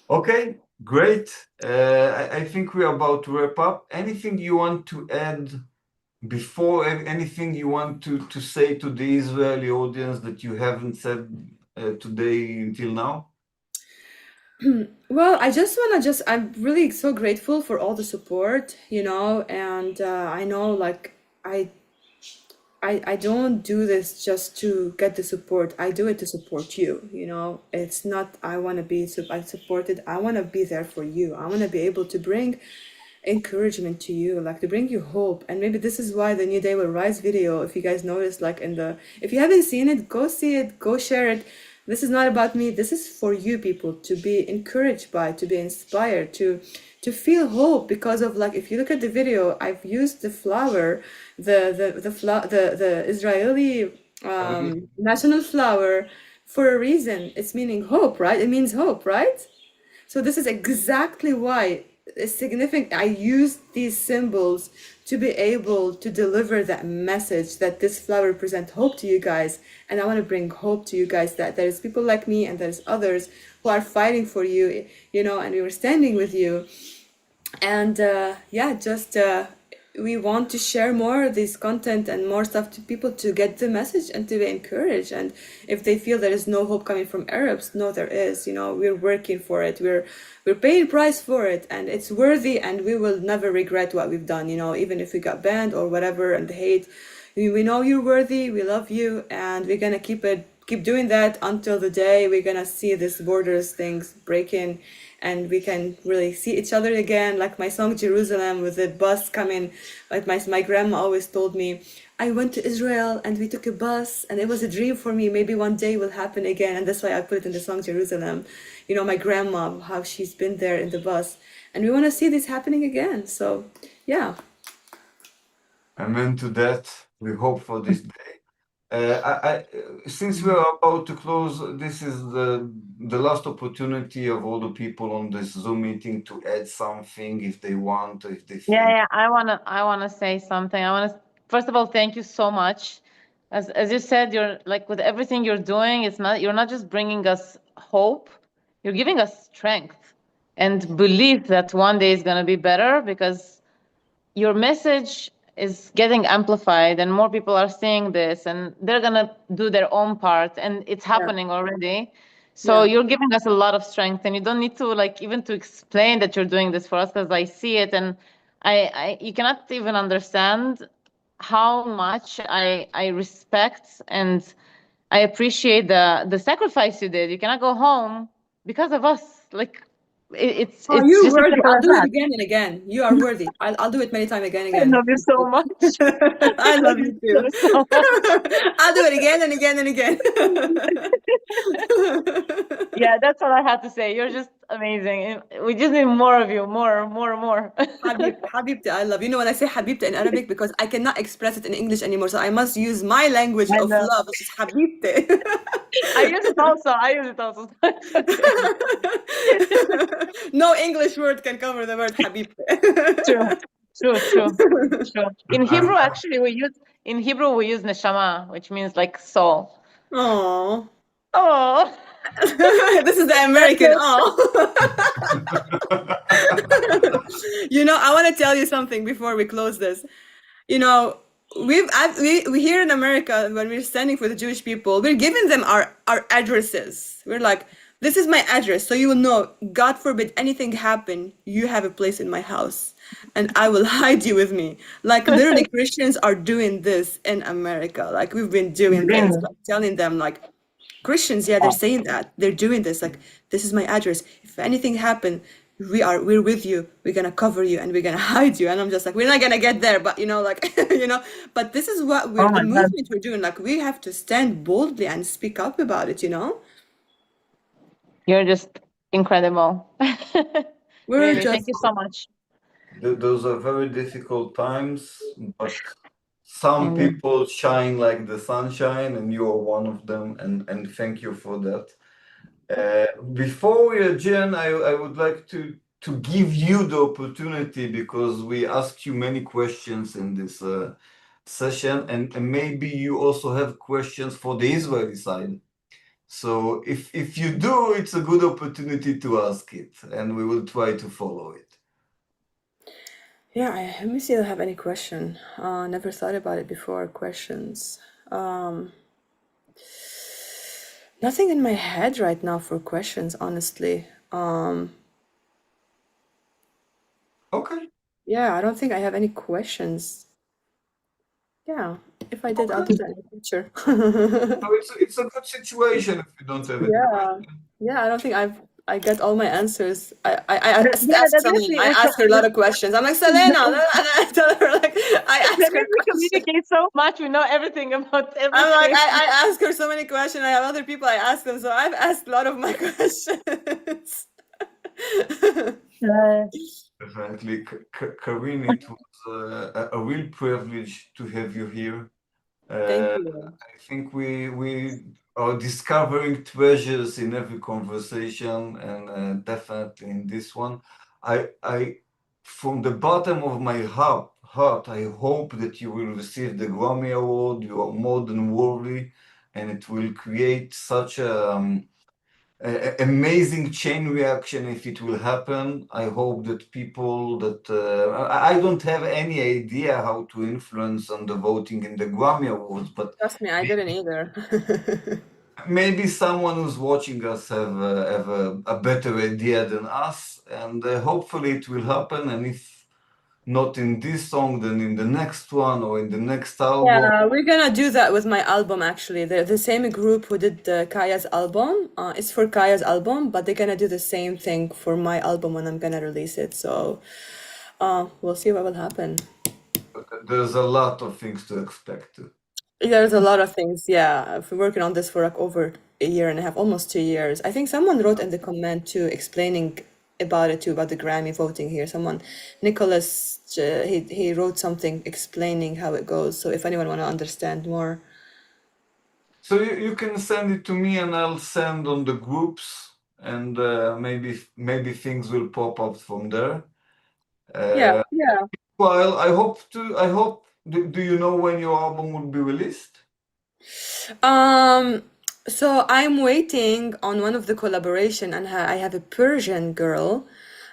Okay, great. I think we're about to wrap up. Anything you want to add before, anything you want to say to the Israeli audience that you haven't said today until now? Well, I'm really so grateful for all the support, and I know like I don't do this just to get the support. I do it to support you, It's not I want to be supported. I want to be there for you. I want to be able to bring encouragement to you, like to bring you hope. And maybe this is why the New Day Will Rise video, if you guys noticed, like if you haven't seen it, go see it, go share it. This is not about me. This is for you people to be encouraged by, to be inspired, to feel hope because of, like, if you look at the video, I've used the flower, the Israeli national flower for a reason. It's meaning hope, right? It means hope, right? So this is exactly why significant. I use these symbols to be able to deliver that message that this flower represents hope to you guys. And I want to bring hope to you guys that there's people like me and there's others who are fighting for you, you know, and we were standing with you. And we want to share more of this content and more stuff to people to get the message and to be encouraged. And if they feel there is no hope coming from Arabs, no, there is. You know, we're working for it. We're paying price for it, and it's worthy. And we will never regret what we've done. You know, even if we got banned or whatever and hate, we know you're worthy. We love you, and we're gonna keep doing that until the day we're gonna see this borders things breaking. And we can really see each other again, like my song Jerusalem with the bus coming. Like my grandma always told me, I went to Israel and we took a bus and it was a dream for me. Maybe one day will happen again. And that's why I put it in the song Jerusalem. You know, my grandma, how she's been there in the bus. And we want to see this happening again. So, yeah. Amen to that. We hope for this day. Since we are about to close, this is the last opportunity of all the people on this Zoom meeting to add something if they want, if they feel. Yeah, I wanna say something. First of all, thank you so much. As you said, you're like with everything you're doing, you're not just bringing us hope, you're giving us strength and belief that one day is gonna be better, because your message is getting amplified and more people are seeing this and they're gonna do their own part, and it's happening already. So you're giving us a lot of strength, and you don't need to like even to explain that you're doing this for us, because I see it, and you cannot even understand how much I respect and I appreciate the sacrifice you did. You cannot go home because of us. Like it's Oh, you're just as worthy. simple I'll as do it that. again and again. You are worthy. I'll do it many times again and I again. love you so much. I love you too. So much. I'll do it again and again and again. Yeah, that's what I had to say. You're just amazing. We just need more of you, more. Habibti, I love. You know when I say Habibti in Arabic, because I cannot express it in English anymore, so I must use my language I of know. love, which is Habibti. I use it also. It's okay. No English word can cover the word Habibti. True. In Hebrew, actually, we use neshama, which means like soul. Oh. Oh. This is the American You know, I want to tell you something before we close this. You know, we here in America, when we're standing for the Jewish people, we're giving them our addresses. We're like, this is my address, so you will know, God forbid anything happen, you have a place in my house, and I will hide you with me. Like literally Christians are doing this in America. Like we've been doing this, like telling them like, Christians, yeah, they're saying that. They're doing this. Like, this is my address. If anything happen, we're with you. We're gonna cover you and we're gonna hide you. And I'm just like, we're not gonna get there, but you know, like, you know, but this is what the movement we're doing. Like, we have to stand boldly and speak up about it, you know? You're just incredible. Really, thank you so much. Those are very difficult times, but some people shine like the sunshine, and you are one of them, and thank you for that. Before we adjourn, I would like to give you the opportunity, because we asked you many questions in this session, and maybe you also have questions for the Israeli side. So if you do, it's a good opportunity to ask it, and we will try to follow it. Yeah, let me see if I have any question. Never thought about it before. Questions. Nothing in my head right now for questions, honestly. Okay. Yeah, I don't think I have any questions. Yeah, if I did, I'll do that in the future. So it's a good situation if you don't have any questions. Yeah, I don't think I get all my answers. I asked Selena. I asked her a lot of questions. I'm like, Selena, and I tell her like I ask her We communicate so much. We know everything about everything. I'm like, I ask her so many questions. I have other people I ask them, so I've asked a lot of my questions. Definitely, Kaarin, it was a real privilege to have you here. Thank you. I think we are discovering treasures in every conversation, and definitely in this one. from the bottom of my heart, I hope that you will receive the Grammy Award. You are more than worthy, and it will create such a amazing chain reaction if it will happen. I hope that people that I don't have any idea how to influence on the voting in the Grammy Awards, but Trust me, I didn't either. maybe someone who's watching us have a better idea than us, and hopefully it will happen. And if not in this song, then in the next one or in the next album. Yeah, we're gonna do that with my album actually. They're the same group who did Kaya's album. It's for Kaya's album, but they're gonna do the same thing for my album when I'm gonna release it. So we'll see what will happen. There's a lot of things to expect. There's a lot of things, yeah. I've been working on this for like over a year and a half, almost 2 years. I think someone wrote in the comment too, explaining about it too, about the Grammy voting here. Someone, Nicholas, he wrote something explaining how it goes. So if anyone want to understand more. So you can send it to me, and I'll send on the groups, and maybe things will pop up from there. Yeah. Well, I hope. Do you know when your album will be released? So I'm waiting on one of the collaboration, and I have a Persian girl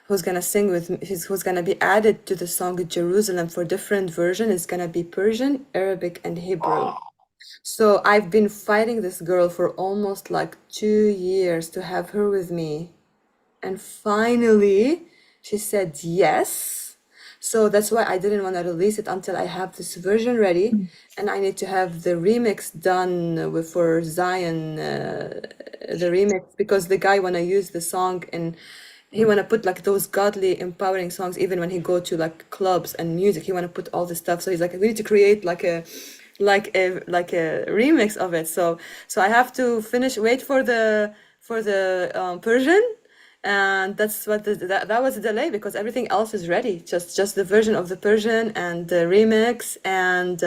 who's gonna sing with me, who's gonna be added to the song Jerusalem for different version. It's gonna be Persian, Arabic, and Hebrew. So I've been fighting this girl for almost like 2 years to have her with me. And finally, she said yes. So that's why I didn't want to release it until I have this version ready. And I need to have the remix done for Zion, the remix, because the guy want to use the song and he want to put like those godly, empowering songs, even when he go to like clubs and music, he want to put all this stuff. So he's like, we need to create like a remix of it. So I have to wait for the Persian, and that's what that was a delay, because everything else is ready. Just the version of the Persian and the remix and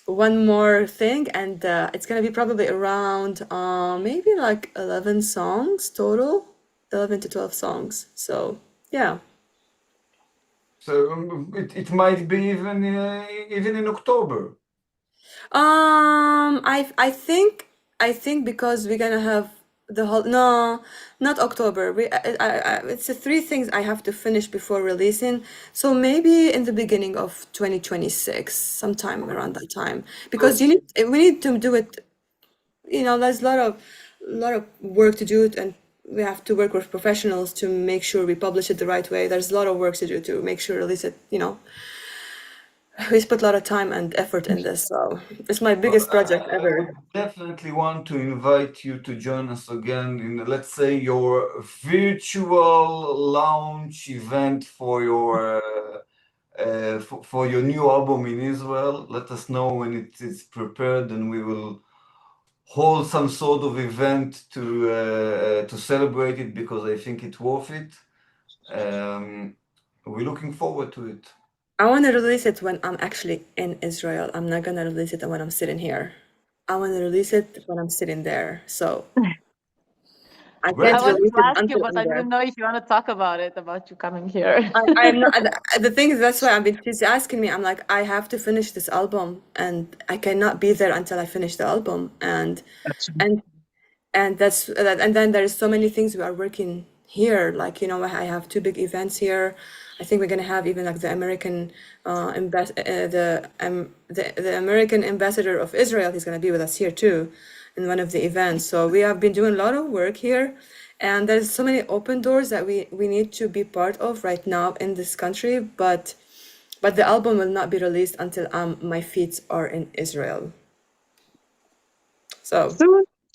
one more thing, and it's gonna be probably around maybe like 11 songs total, 11 to 12 songs. So yeah. So it might be even in October. I think because we're gonna have the whole, no, not October. It's the 3 things I have to finish before releasing. So maybe in the beginning of 2026, sometime around that time, because we need to do it. There's a lot of work to do, and we have to work with professionals to make sure we publish it the right way. There's a lot of work to do to make sure release it. We put a lot of time and effort in this, so it's my biggest project ever. I definitely want to invite you to join us again in, let's say, your virtual launch event for your new album in Israel. Let us know when it is prepared, and we will hold some sort of event to celebrate it, because I think it's worth it. We're looking forward to it. I want to release it when I'm actually in Israel. I'm not gonna release it when I'm sitting here. I want to release it when I'm sitting there. So I Great. can't I wanted release to it ask you, until but I'm I there. didn't know if you want to talk about you coming here. I'm not. The thing is, that's why she's asking me. I'm like, I have to finish this album, and I cannot be there until I finish the album. And then there's so many things we are working here. Like, I have 2 big events here. I think we're gonna have even like the American the American ambassador of Israel. He's gonna be with us here too, in one of the events. So we have been doing a lot of work here, and there's so many open doors that we need to be part of right now in this country. But the album will not be released until my feet are in Israel. So.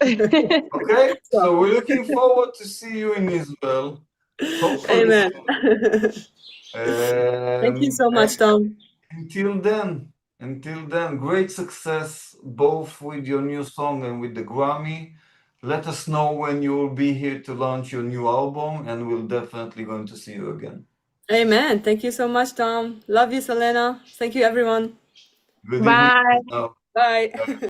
Okay, so we're looking forward to see you in Israel. Hopefully. Amen. Thank you so much, Tom. Until then, great success both with your new song and with the Grammy. Let us know when you will be here to launch your new album, and we're definitely going to see you again. Amen. Thank you so much, Tom. Love you, Selena. Thank you, everyone. Good Bye. evening. Bye.